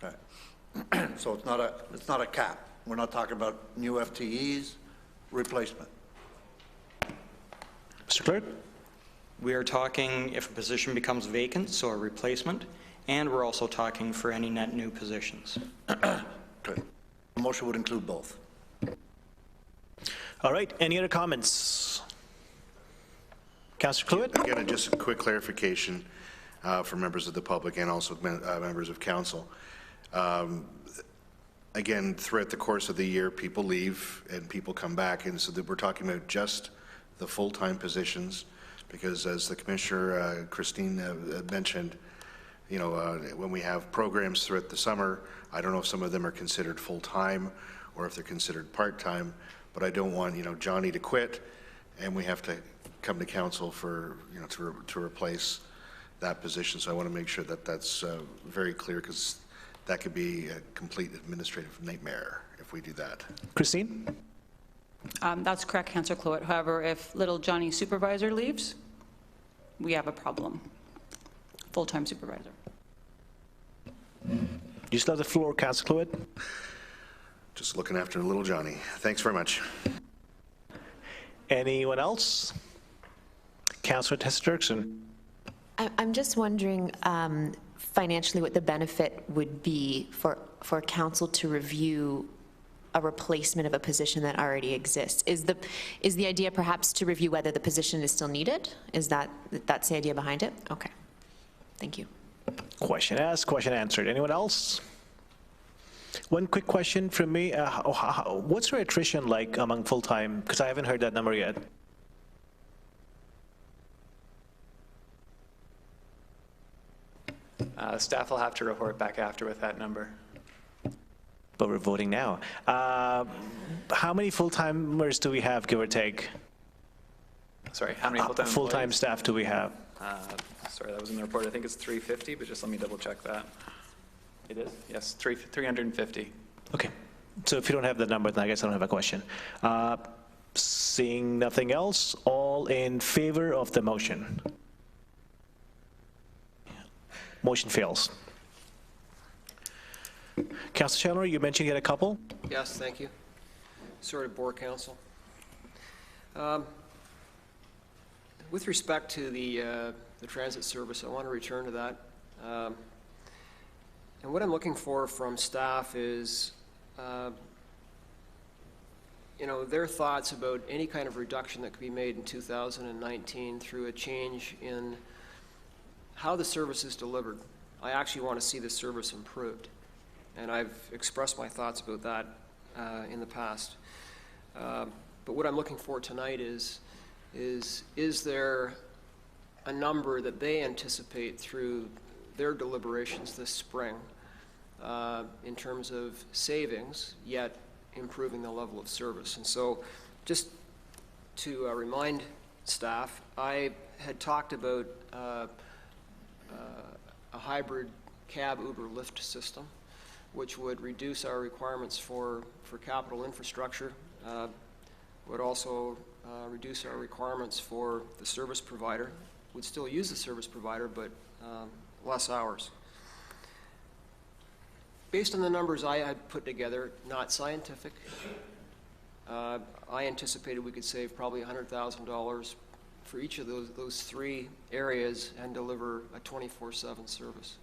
Okay. So it's not a cap. We're not talking about new FTEs, replacement. Mr. Clerk? We are talking if a position becomes vacant, so a replacement, and we're also talking for any net new positions. Okay. The motion would include both. All right, any other comments? Councillor Cluett? Again, just a quick clarification for members of the public and also members of council. Again, throughout the course of the year, people leave and people come back, and so that we're talking about just the full-time positions, because as the Commissioner Christine mentioned, you know, when we have programs throughout the summer, I don't know if some of them are considered full-time or if they're considered part-time, but I don't want, you know, Johnny to quit and we have to come to council for, you know, to replace that position. So I want to make sure that that's very clear, because that could be a complete administrative nightmare if we do that. Christine? That's correct, Councillor Cluett. However, if little Johnny supervisor leaves, we have a problem. Full-time supervisor. You still have the floor, Councillor Cluett. Just looking after little Johnny. Thanks very much. Anyone else? Councillor Tessa-Dirksen. I'm just wondering financially what the benefit would be for council to review a replacement of a position that already exists. Is the idea perhaps to review whether the position is still needed? That's the idea behind it? Okay. Thank you. Question asked, question answered. Anyone else? One quick question from me. What's your attrition like among full-time? Because I haven't heard that number yet. Staff will have to report back after with that number. But we're voting now. How many full-timers do we have, give or take? Sorry, how many full-time full-time staff do we have? Sorry, that was in the report. I think it's 350, but just let me double check that. It is? Yes, 350. Okay. So if you don't have the number, then I guess I don't have a question. Seeing nothing else, all in favor of the motion? Motion fails. Councillor Chandler, you mentioned you had a couple? Yes, thank you. Sorry to bore council. With respect to the transit service, I want to return to that. And what I'm looking for from staff is, you know, their thoughts about any kind of reduction that could be made in 2019 through a change in how the service is delivered. I actually want to see the service improved, and I've expressed my thoughts about that in the past. But what I'm looking for tonight is there a number that they anticipate through their deliberations this spring in terms of savings, yet improving the level of service? And so just to remind staff, I had talked about a hybrid cab Uber Lyft system, which would reduce our requirements for capital infrastructure, would also reduce our requirements for the service provider. Would still use the service provider, but less hours. Based on the numbers I had put together, not scientific, I anticipated we could save probably $100,000 for each of those three areas and deliver a 24/7 service.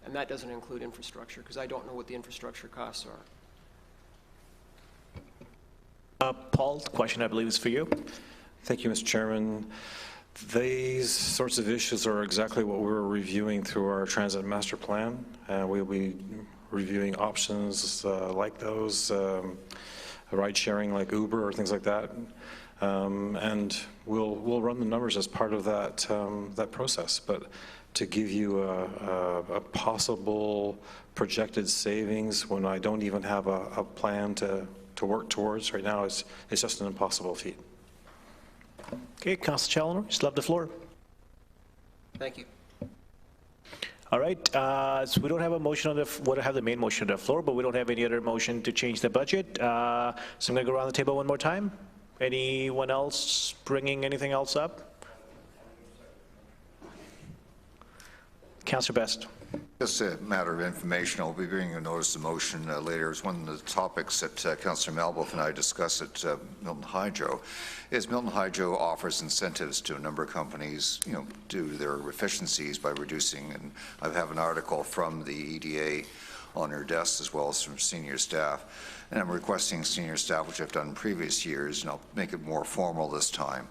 And that doesn't include infrastructure, because I don't know what the infrastructure costs are. Paul, the question I believe is for you. Thank you, Mr. Chairman. These sorts of issues are exactly what we're reviewing through our transit master plan. We'll be reviewing options like those, ride sharing like Uber or things like that. And we'll run the numbers as part of that, that process. But to give you a possible projected savings when I don't even have a plan to work towards right now, it's just an impossible feat. Okay, Councillor Challoner, you still have the floor. Thank you. All right, so we don't have a motion on the, we have the main motion on the floor, but we don't have any other motion to change the budget. So I'm going to go around the table one more time. Anyone else bringing anything else up? Councillor Best. Just a matter of information, I'll be bringing a notice of motion later. It's one of the topics that Councillor Malbuff and I discussed at Milton Hydro, is Milton Hydro offers incentives to a number of companies, you know, due to their efficiencies by reducing, and I have an article from the EDA on your desk as well as from senior staff, and I'm requesting senior staff, which I've done in previous years, and I'll make it more formal this time,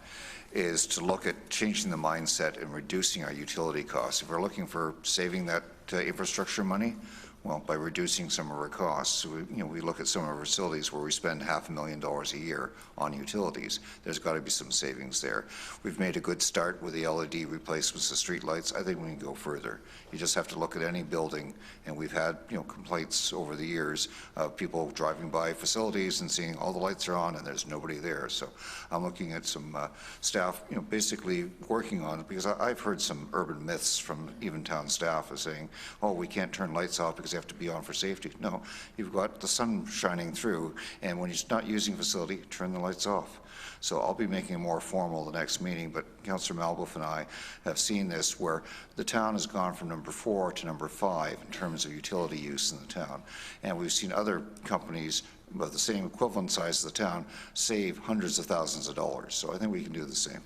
is to look at changing the mindset and reducing our utility costs. If we're looking for saving that infrastructure money, well, by reducing some of our costs. So we look at some of our facilities where we spend $500,000 a year on utilities. There's got to be some savings there. We've made a good start with the LED replacements of street lights. I think we can go further. You just have to look at any building, and we've had complaints over the years of people driving by facilities and seeing all the lights are on and there's nobody there. So I'm looking at some staff, basically working on it, because I've heard some urban myths from even town staff as saying, oh, we can't turn lights off because they have to be on for safety. No, you've got the sun shining through, and when you're not using facility, turn the lights off. So I'll be making it more formal the next meeting, but Councillor Malbuff and I have seen this where the town has gone from number 4 to number 5 in terms of utility use in the town. And we've seen other companies of the same equivalent size as the town save hundreds of thousands of dollars. So I think we can do the same.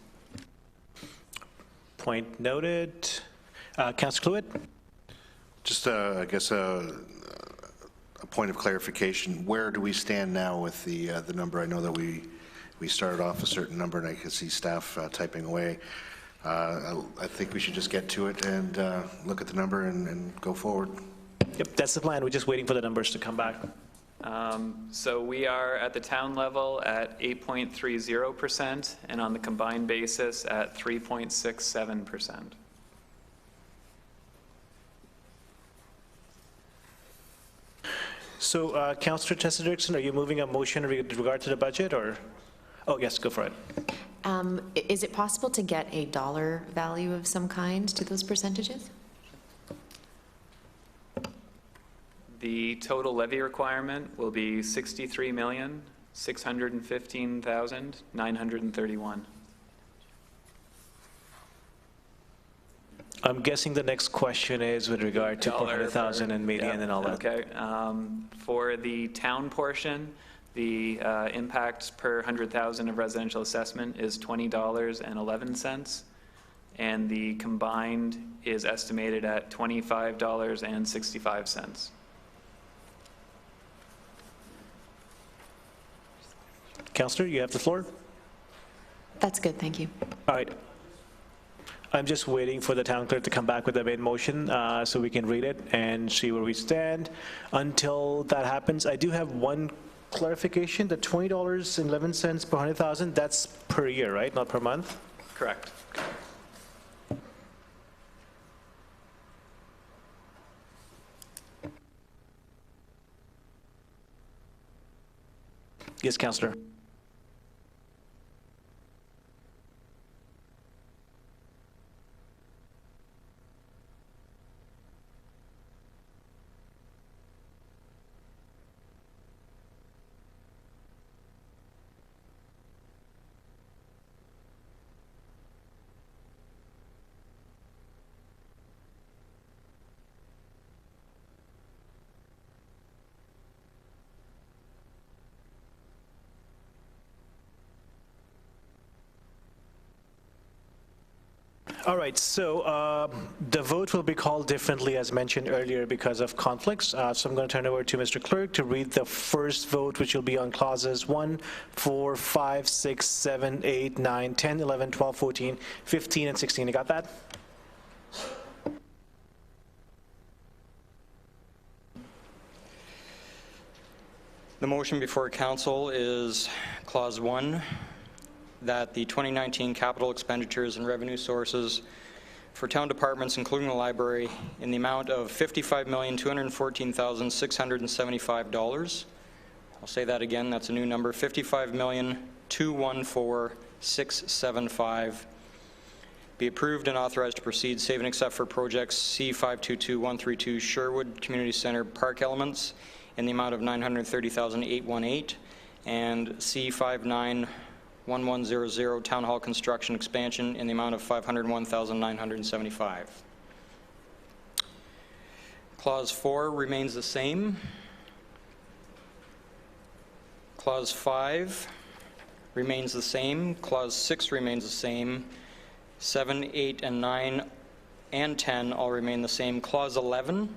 Point noted. Councillor Cluett? Just, I guess, a point of clarification. Where do we stand now with the number? I know that we started off a certain number, and I can see staff typing away. I think we should just get to it and look at the number and go forward. Yep, that's the plan. We're just waiting for the numbers to come back. So we are at the town level at 8.30%, and on the combined basis at 3.67%. So, Councillor Tessa-Dirksen, are you moving a motion with regard to the budget, or? Oh, yes, go for it. Is it possible to get a dollar value of some kind to those percentages? The total levy requirement will be $63,615,931. I'm guessing the next question is with regard to 400,000 and median and all that. Okay. For the town portion, the impact per 100,000 of residential assessment is $20.11, and the combined is estimated at $25.65. Councillor, you have the floor. That's good, thank you. All right. I'm just waiting for the town clerk to come back with the main motion so we can read it and see where we stand. Until that happens, I do have one clarification. The $20.11 per 100,000, that's per year, right? Not per month? Correct. Yes, Councillor. All right, so the vote will be called differently as mentioned earlier because of conflicts. So I'm going to turn over to Mr. Clerk to read the first vote, which will be on clauses 1, 4, 5, 6, 7, 8, 9, 10, 11, 12, 14, 15, and 16. You got that? The motion before council is clause 1, that the 2019 capital expenditures and revenue sources for town departments, including the library, in the amount of $55,214,675. I'll say that again, that's a new number, $55,214,675. Be approved and authorized to proceed, save and except for projects C522132 Sherwood Community Center Park Elements in the amount of $930,818 and C591100 Town Hall Construction Expansion in the amount of $501,975. Clause 4 remains the same. Clause 5 remains the same. Clause 6 remains the same. 7, 8, and 9 and 10 all remain the same. Clause 11,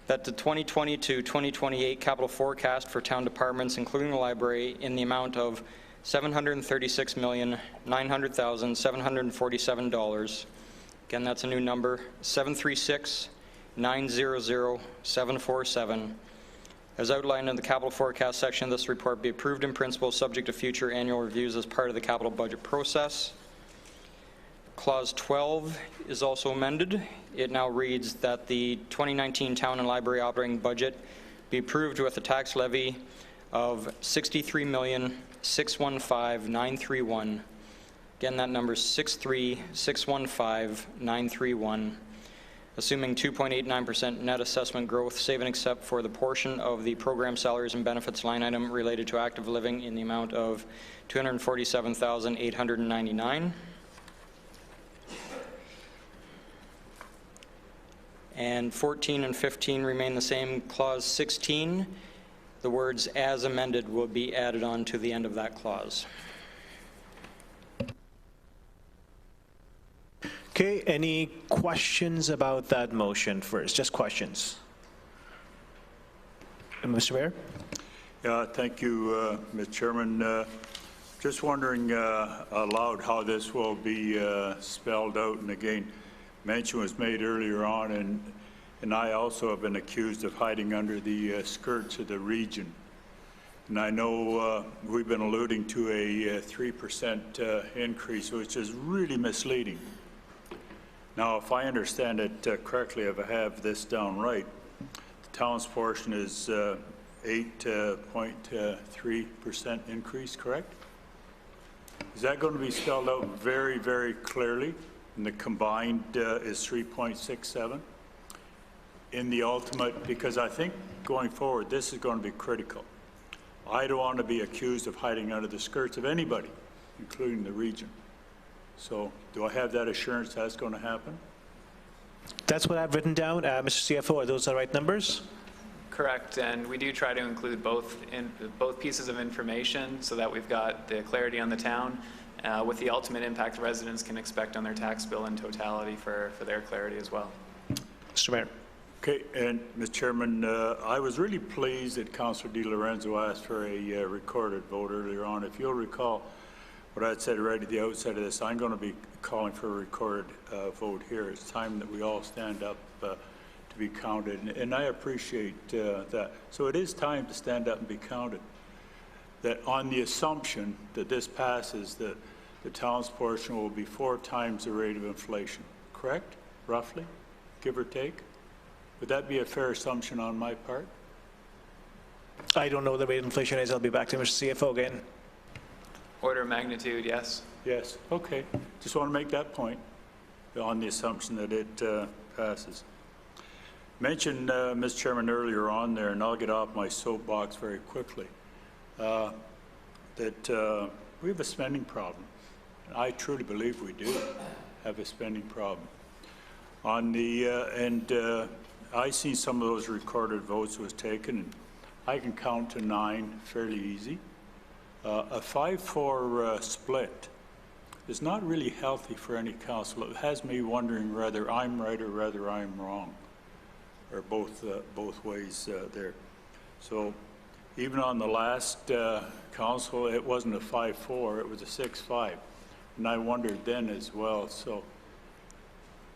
that the 2020 to 2028 capital forecast for town departments, including the library, in the amount of $736,900,747. Again, that's a new number, 736-900-747. As outlined in the capital forecast section of this report, be approved in principle, subject to future annual reviews as part of the capital budget process. Clause 12 is also amended. It now reads that the 2019 town and library operating budget be approved with a tax levy of $63,615,931. Again, that number is $63,615,931. Assuming 2.89% net assessment growth, save and except for the portion of the program salaries and benefits line item related to active living in the amount of $247,899. And 14 and 15 remain the same. Clause 16, the words "as amended" will be added on to the end of that clause. Okay, any questions about that motion first? Just questions. Mr. Mayor? Yeah, thank you, Mr. Chairman. Just wondering aloud how this will be spelled out. And again, mention was made earlier on, and I also have been accused of hiding under the skirts of the region. And I know we've been alluding to a 3% increase, which is really misleading. Now, if I understand it correctly, if I have this down right, the town's portion is 8.3% increase, correct? Is that going to be spelled out very, very clearly? And the combined is 3.67 in the ultimate, because I think going forward, this is going to be critical. I don't want to be accused of hiding under the skirts of anybody, including the region. So do I have that assurance that's going to happen? That's what I've written down. Mr. CFO, are those the right numbers? Correct, and we do try to include both pieces of information so that we've got the clarity on the town with the ultimate impact residents can expect on their tax bill in totality for their clarity as well. Mr. Mayor. Okay, and Mr. Chairman, I was really pleased that Councillor Di Lorenzo asked for a recorded vote earlier on. If you'll recall what I had said right at the outset of this, I'm going to be calling for a recorded vote here. It's time that we all stand up to be counted, and I appreciate that. So it is time to stand up and be counted. That on the assumption that this passes, that the town's portion will be 4 times the rate of inflation, correct? Roughly, give or take? Would that be a fair assumption on my part? I don't know what the rate of inflation is. I'll be back to Mr. CFO again. Order of magnitude, yes. Yes, okay. Just want to make that point on the assumption that it passes. Mentioned, Mr. Chairman, earlier on there, and I'll get off my soapbox very quickly, that we have a spending problem. I truly believe we do have a spending problem. On the, I see some of those recorded votes was taken, and I can count to 9 fairly easy. A 5-4 split is not really healthy for any council. It has me wondering whether I'm right or whether I'm wrong, or both ways there. So even on the last council, it wasn't a 5-4, it was a 6-5. And I wondered then as well. So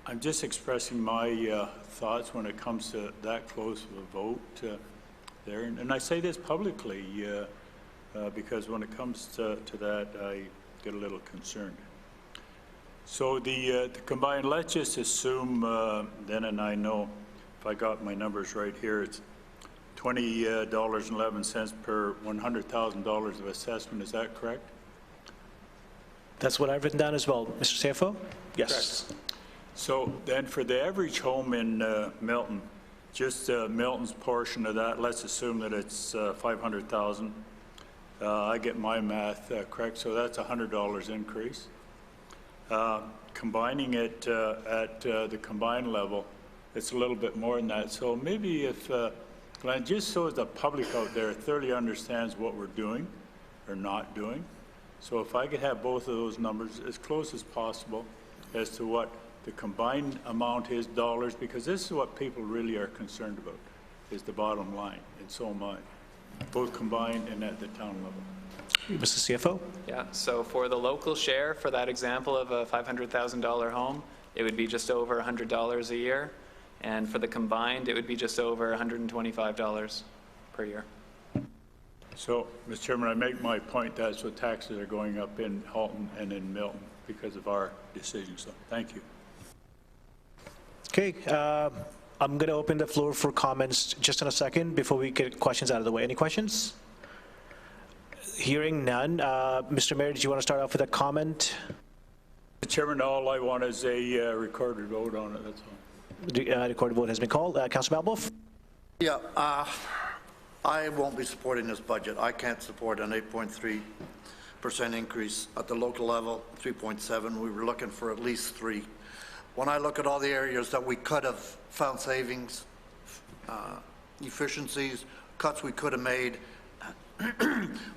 I'm just expressing my thoughts when it comes to that close of a vote there. And I say this publicly because when it comes to that, I get a little concerned. So the combined, let's just assume then, and I know if I got my numbers right here, it's $20.11 per $100,000 of assessment. Is that correct? That's what I've written down as well, Mr. CFO? Yes. Correct. So then for the average home in Milton, just Milton's portion of that, let's assume that it's $500,000. I get my math correct, so that's a $100 increase. Combining it at the combined level, it's a little bit more than that. So maybe if, Glenn, just so the public out there thoroughly understands what we're doing or not doing. So if I could have both of those numbers as close as possible as to what the combined amount is dollars, because this is what people really are concerned about, is the bottom line, and so am I, both combined and at the town level. Mr. CFO? Yeah, so for the local share, for that example of a $500,000 home, it would be just over $100 a year. And for the combined, it would be just over $125 per year. So, Mr. Chairman, I make my point that's what taxes are going up in Halton and in Milton because of our decisions. So, thank you. Okay, I'm going to open the floor for comments just in a second before we get questions out of the way. Any questions? Hearing none. Mr. Mayor, did you want to start off with a comment? Mr. Chairman, all I want is a recorded vote on it, that's all. The recorded vote has been called. Councilor Malbouf? Yeah, I won't be supporting this budget. I can't support an 8.3% increase at the local level, 3.7. We were looking for at least 3. When I look at all the areas that we could have found savings, efficiencies, cuts we could have made,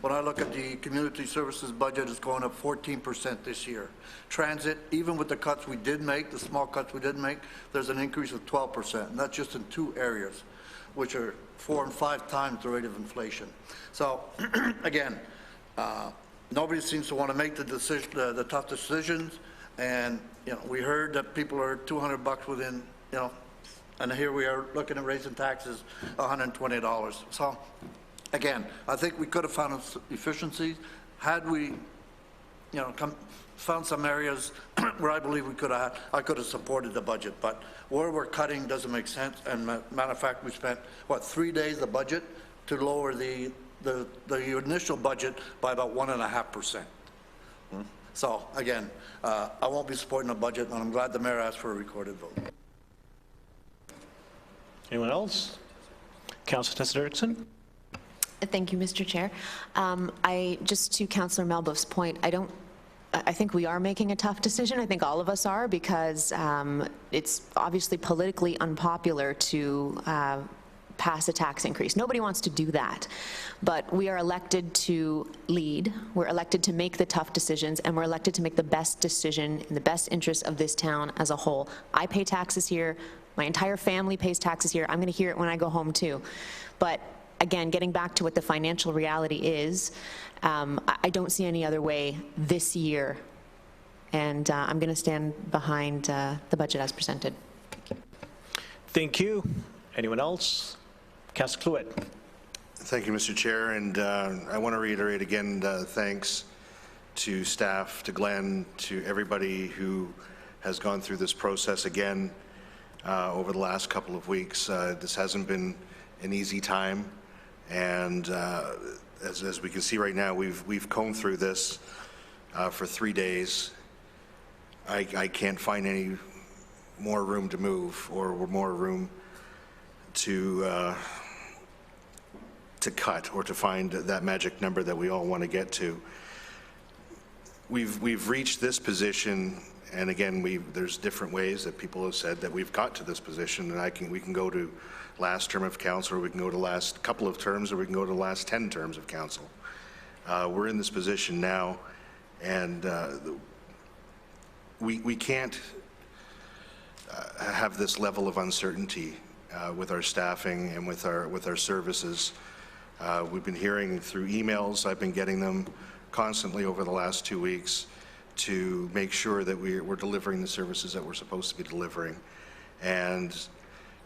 when I look at the community services budget, it's going up 14% this year. Transit, even with the cuts we did make, the small cuts we did make, there's an increase of 12%, and that's just in 2 areas, which are 4 and 5 times the rate of inflation. So, again, nobody seems to want to make the decision, the tough decisions, and we heard that people are $200 within, and here we are looking at raising taxes $120. So. Again, I think we could have found efficiencies had we, found some areas where I believe I could have supported the budget. But where we're cutting doesn't make sense. And matter of fact, we spent 3 days of budget to lower the initial budget by about 1.5%. So again, I won't be supporting the budget, and I'm glad the mayor asked for a recorded vote. Anyone else? Councilor Tessa-Dirksen? Thank you, Mr. Chair. Just to Councillor Malbouf's point, I think we are making a tough decision. I think all of us are, because it's obviously politically unpopular to pass a tax increase. Nobody wants to do that. But we are elected to lead, we're elected to make the tough decisions, and we're elected to make the best decision in the best interest of this town as a whole. I pay taxes here, my entire family pays taxes here, I'm going to hear it when I go home too. But again, getting back to what the financial reality is, I don't see any other way this year, and I'm going to stand behind the budget as presented. Thank you. Anyone else? Councilor Cluett. Thank you, Mr. Chair, and I want to reiterate again thanks to staff, to Glenn, to everybody who has gone through this process again over the last couple of weeks. This hasn't been an easy time. And as we can see right now, we've combed through this for 3 days. I can't find any more room to move or more room to cut or to find that magic number that we all want to get to. We've reached this position, and again, there's different ways that people have said that we've got to this position, and we can go to last term of council, or we can go to last couple of terms, or we can go to the last 10 terms of council. We're in this position now, and we can't have this level of uncertainty with our staffing and with our services. We've been hearing through emails, I've been getting them constantly over the last 2 weeks to make sure that we're delivering the services that we're supposed to be delivering. And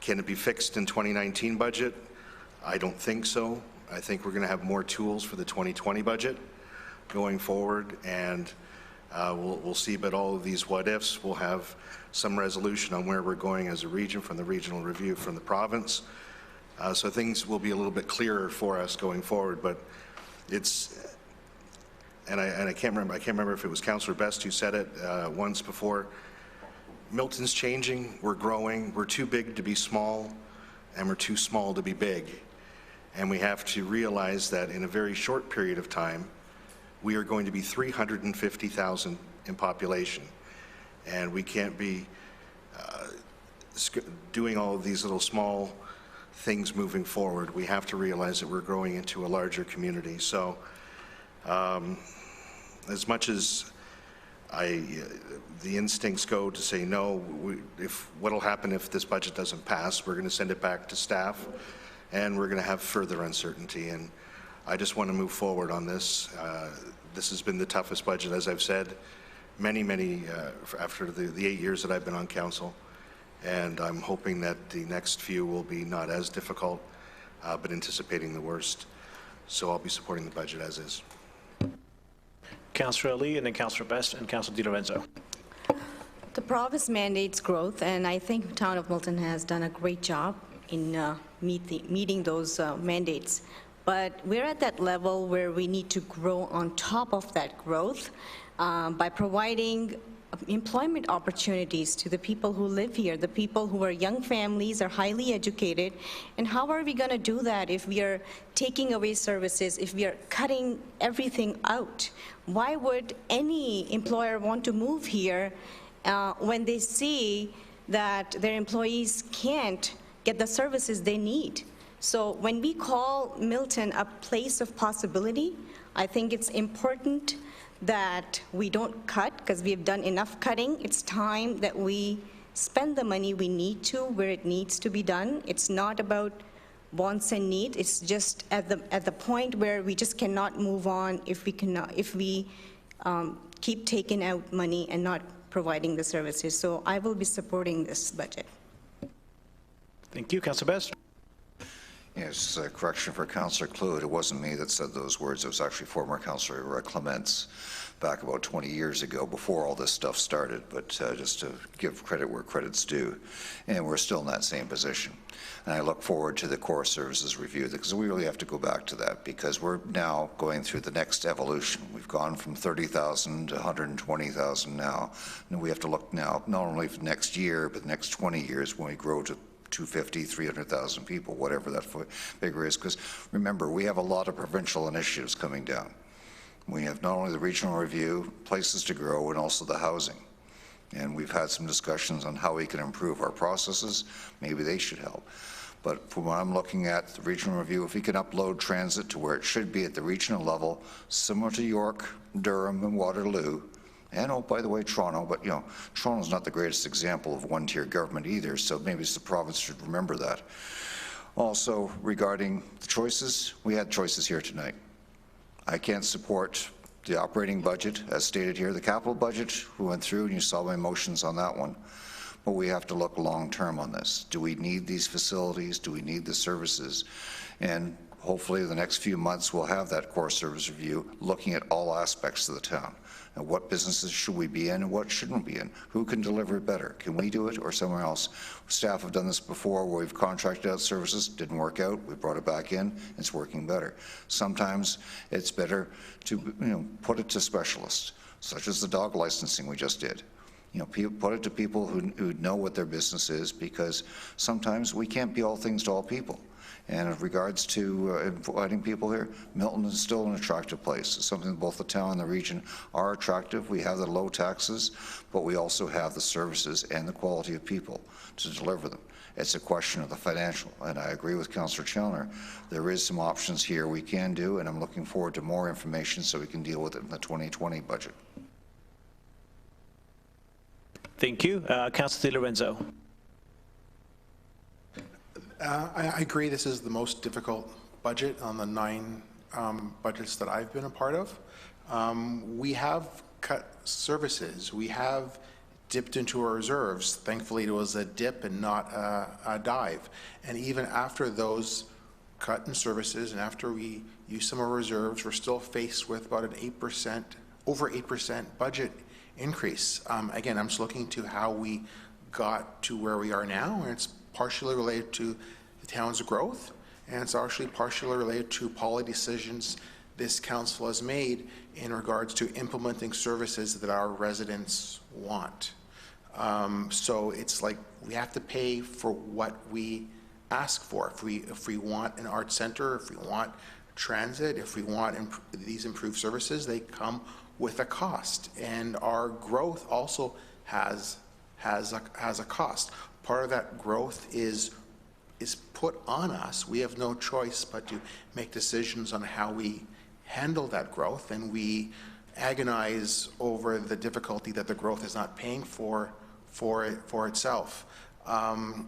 can it be fixed in 2019 budget? I don't think so. I think we're going to have more tools for the 2020 budget going forward, and we'll see. But all of these what-ifs will have some resolution on where we're going as a region from the regional review from the province. So things will be a little bit clearer for us going forward. But it's, and I can't remember if it was Councillor Best who said it once before. Milton's changing. We're growing. We're too big to be small, and we're too small to be big. And we have to realize that in a very short period of time, we are going to be 350,000 in population. And we can't be doing all of these little small things moving forward. We have to realize that we're growing into a larger community. So as much as the instincts go to say no, what'll happen if this budget doesn't pass, we're going to send it back to staff, and we're going to have further uncertainty. And I just want to move forward on this. This has been the toughest budget, as I've said, many, after the 8 years that I've been on council. And I'm hoping that the next few will be not as difficult, but anticipating the worst. So I'll be supporting the budget as is. Councillor Ali, and then Councillor Best, and Councillor Di Lorenzo. The province mandates growth, and I think the town of Milton has done a great job in meeting those mandates. But we're at that level where we need to grow on top of that growth by providing employment opportunities to the people who live here, the people who are young families, are highly educated. And how are we going to do that if we are taking away services, if we are cutting everything out? Why would any employer want to move here when they see that their employees can't get the services they need? So when we call Milton a place of possibility, I think it's important that we don't cut, because we have done enough cutting. It's time that we spend the money we need to where it needs to be done. It's not about wants and needs. It's just at the point where we just cannot move on if we keep taking out money and not providing the services. So I will be supporting this budget. Thank you. Councillor Best. Yes, correction for Councillor Clute. It wasn't me that said those words. It was actually former Councillor Clements back about 20 years ago before all this stuff started, but just to give credit where credit's due. And we're still in that same position. And I look forward to the core services review, because we really have to go back to that, because we're now going through the next evolution. We've gone from 30,000 to 120,000 now. And we have to look now not only for next year, but the next 20 years when we grow to 250, 300,000 people, whatever that figure is. Because remember, we have a lot of provincial initiatives coming down. We have not only the regional review, places to grow, and also the housing. And we've had some discussions on how we can improve our processes. Maybe they should help. But from what I'm looking at, the regional review, if we can upload transit to where it should be at the regional level, similar to York, Durham, and Waterloo, and, oh, by the way, Toronto, but, you know, Toronto's not the greatest example of one-tier government either, so maybe the province should remember that. Also, regarding the choices, we had choices here tonight. I can't support the operating budget, as stated here. The capital budget, we went through, and you saw my motions on that one. But we have to look long-term on this. Do we need these facilities? Do we need the services? And hopefully, the next few months, we'll have that core service review looking at all aspects of the town. And what businesses should we be in and what shouldn't we be in? Who can deliver it better? Can we do it or somewhere else? Staff have done this before where we've contracted out services, didn't work out, we brought it back in, it's working better. Sometimes it's better to put it to specialists, such as the dog licensing we just did. Put it to people who know what their business is, because sometimes we can't be all things to all people. And in regards to inviting people here, Milton is still an attractive place. It's something that both the town and the region are attractive. We have the low taxes, but we also have the services and the quality of people to deliver them. It's a question of the financial, and I agree with Councillor Challoner. There is some options here we can do, and I'm looking forward to more information so we can deal with it in the 2020 budget. Thank you. Councilor De Lorenzo. I agree this is the most difficult budget on the 9 budgets that I've been a part of. We have cut services. We have dipped into our reserves. Thankfully, it was a dip and not a dive. And even after those cut in services and after we use some of our reserves, we're still faced with about an 8%, over 8% budget increase. Again, I'm just looking to how we got to where we are now, and it's partially related to the town's growth, and it's actually partially related to policy decisions this council has made in regards to implementing services that our residents want. So it's like we have to pay for what we ask for. If we want an art center, if we want transit, if we want these improved services, they come with a cost, and our growth also has a cost. Part of that growth is put on us. We have no choice but to make decisions on how we handle that growth, and we agonize over the difficulty that the growth is not paying for itself. I'm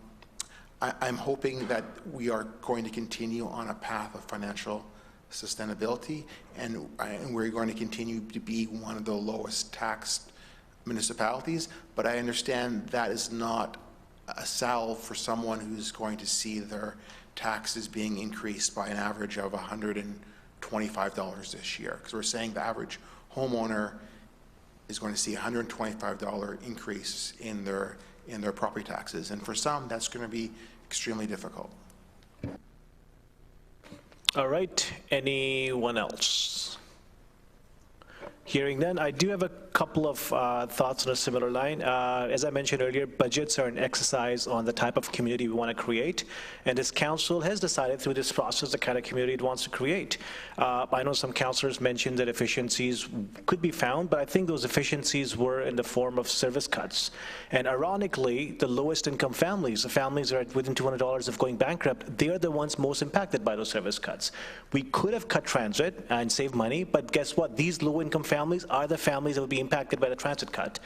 hoping that we are going to continue on a path of financial sustainability, and we're going to continue to be one of the lowest taxed municipalities, but I understand that is not a salve for someone who's going to see their taxes being increased by an average of $125 this year, because we're saying the average homeowner is going to see a $125 increase in their property taxes, and for some that's going to be extremely difficult. All right, anyone else? Hearing none, I do have a couple of thoughts on a similar line. As I mentioned earlier, budgets are an exercise on the type of community we want to create, and this council has decided through this process the kind of community it wants to create. I know some councillors mentioned that efficiencies could be found, but I think those efficiencies were in the form of service cuts. And ironically, the lowest income families, the families that are within $200 of going bankrupt, they are the ones most impacted by those service cuts. We could have cut transit and saved money, but guess what? These low income families are the families that will be impacted by the transit cut.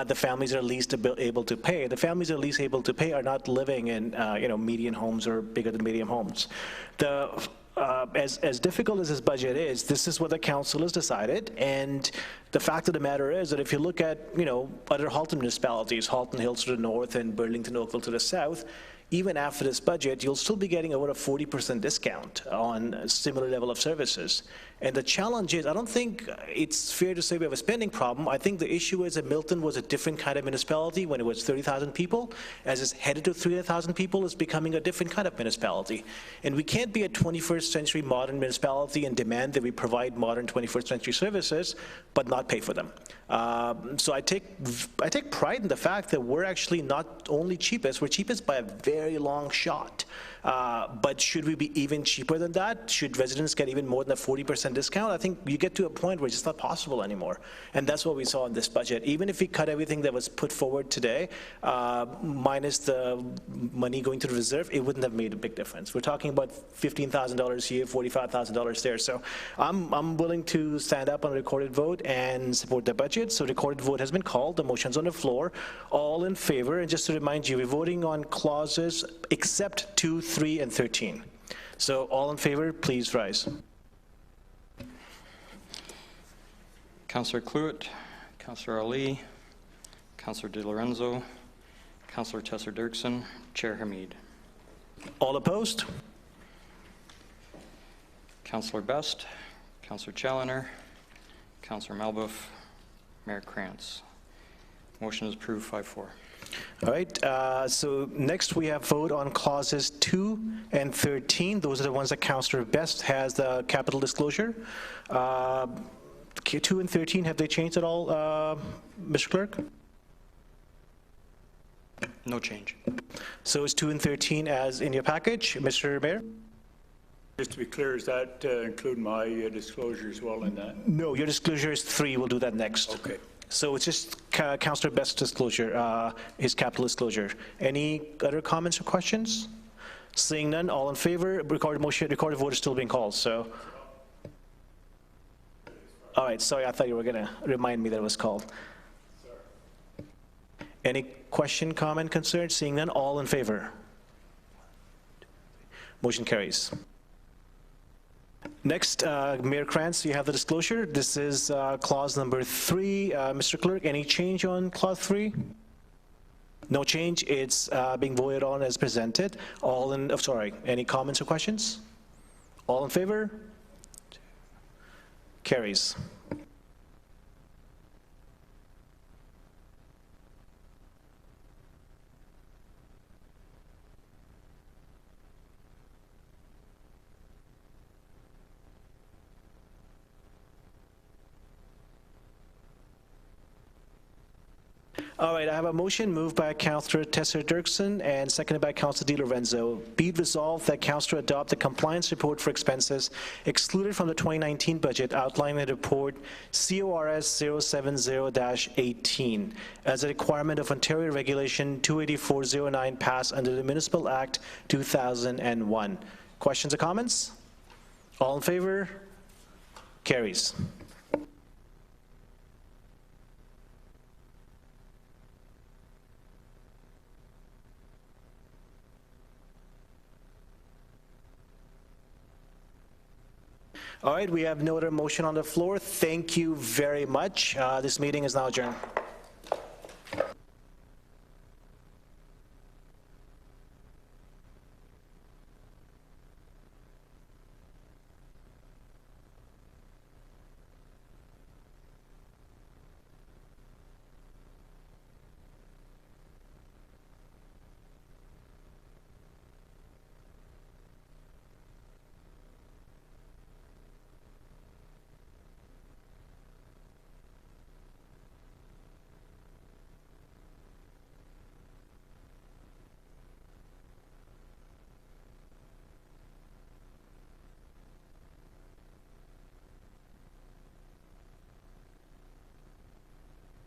The families that are least able to pay. The families that are least able to pay are not living in median homes or bigger than medium homes. As difficult as this budget is, this is what the council has decided, and the fact of the matter is that if you look at other Halton municipalities, Halton Hills to the north and Burlington Oakville to the south, even after this budget, you'll still be getting over a 40% discount on a similar level of services. And the challenge is, I don't think it's fair to say we have a spending problem. I think the issue is that Milton was a different kind of municipality when it was 30,000 people. As it's headed to 300,000 people, it's becoming a different kind of municipality. And we can't be a 21st century modern municipality and demand that we provide modern 21st century services, but not pay for them. So I take pride in the fact that we're actually not only cheapest, we're cheapest by a very long shot. But should we be even cheaper than that? Should residents get even more than a 40% discount? I think you get to a point where it's just not possible anymore. And that's what we saw in this budget. Even if we cut everything that was put forward today, minus the money going to the reserve, it wouldn't have made a big difference. We're talking about $15,000 here, $45,000 there. So I'm willing to stand up on a recorded vote and support the budget. So recorded vote has been called. The motion's on the floor. All in favor. And just to remind you, we're voting on clauses except 2, 3, and 13. So all in favor, please rise. Councillor Cluett, Councillor Ali, Councillor De Lorenzo, Councillor Tesser-Dirksen, Chair Hamid. All opposed? Councillor Best, Councillor Challoner, Councillor Malbuff, Mayor Krantz. Motion is approved 5-4. All right, so next we have vote on clauses 2 and 13. Those are the ones that Councillor Best has the capital disclosure. 2 and 13, have they changed at all, Mr. Clerk? No change. So is 2 and 13 as in your package, Mr. Mayor? Just to be clear, does that include my disclosure as well in that? No, your disclosure is 3. We'll do that next. Okay. So it's just Councillor Best's disclosure, his capital disclosure. Any other comments or questions? Seeing none, all in favor. Recorded vote is still being called. So, all right. Sorry, I thought you were going to remind me that it was called. Any question, comment, concern? Seeing none, all in favor? Motion carries. Next, Mayor Krantz, you have the disclosure. This is clause number 3. Mr. Clerk, any change on clause 3? No change. It's being voted on as presented. All in, any comments or questions? All in favor? Carries. All right, I have a motion moved by Councillor Tesser-Dirksen and seconded by Councillor Di Lorenzo. Be it resolved that Councillor adopt the compliance report for expenses excluded from the 2019 budget outlined in the report CORS 070-18 as a requirement of Ontario Regulation 28409 passed under the Municipal Act 2001. Questions or comments? All in favor? Carries. All right, we have no other motion on the floor. Thank you very much. This meeting is now adjourned.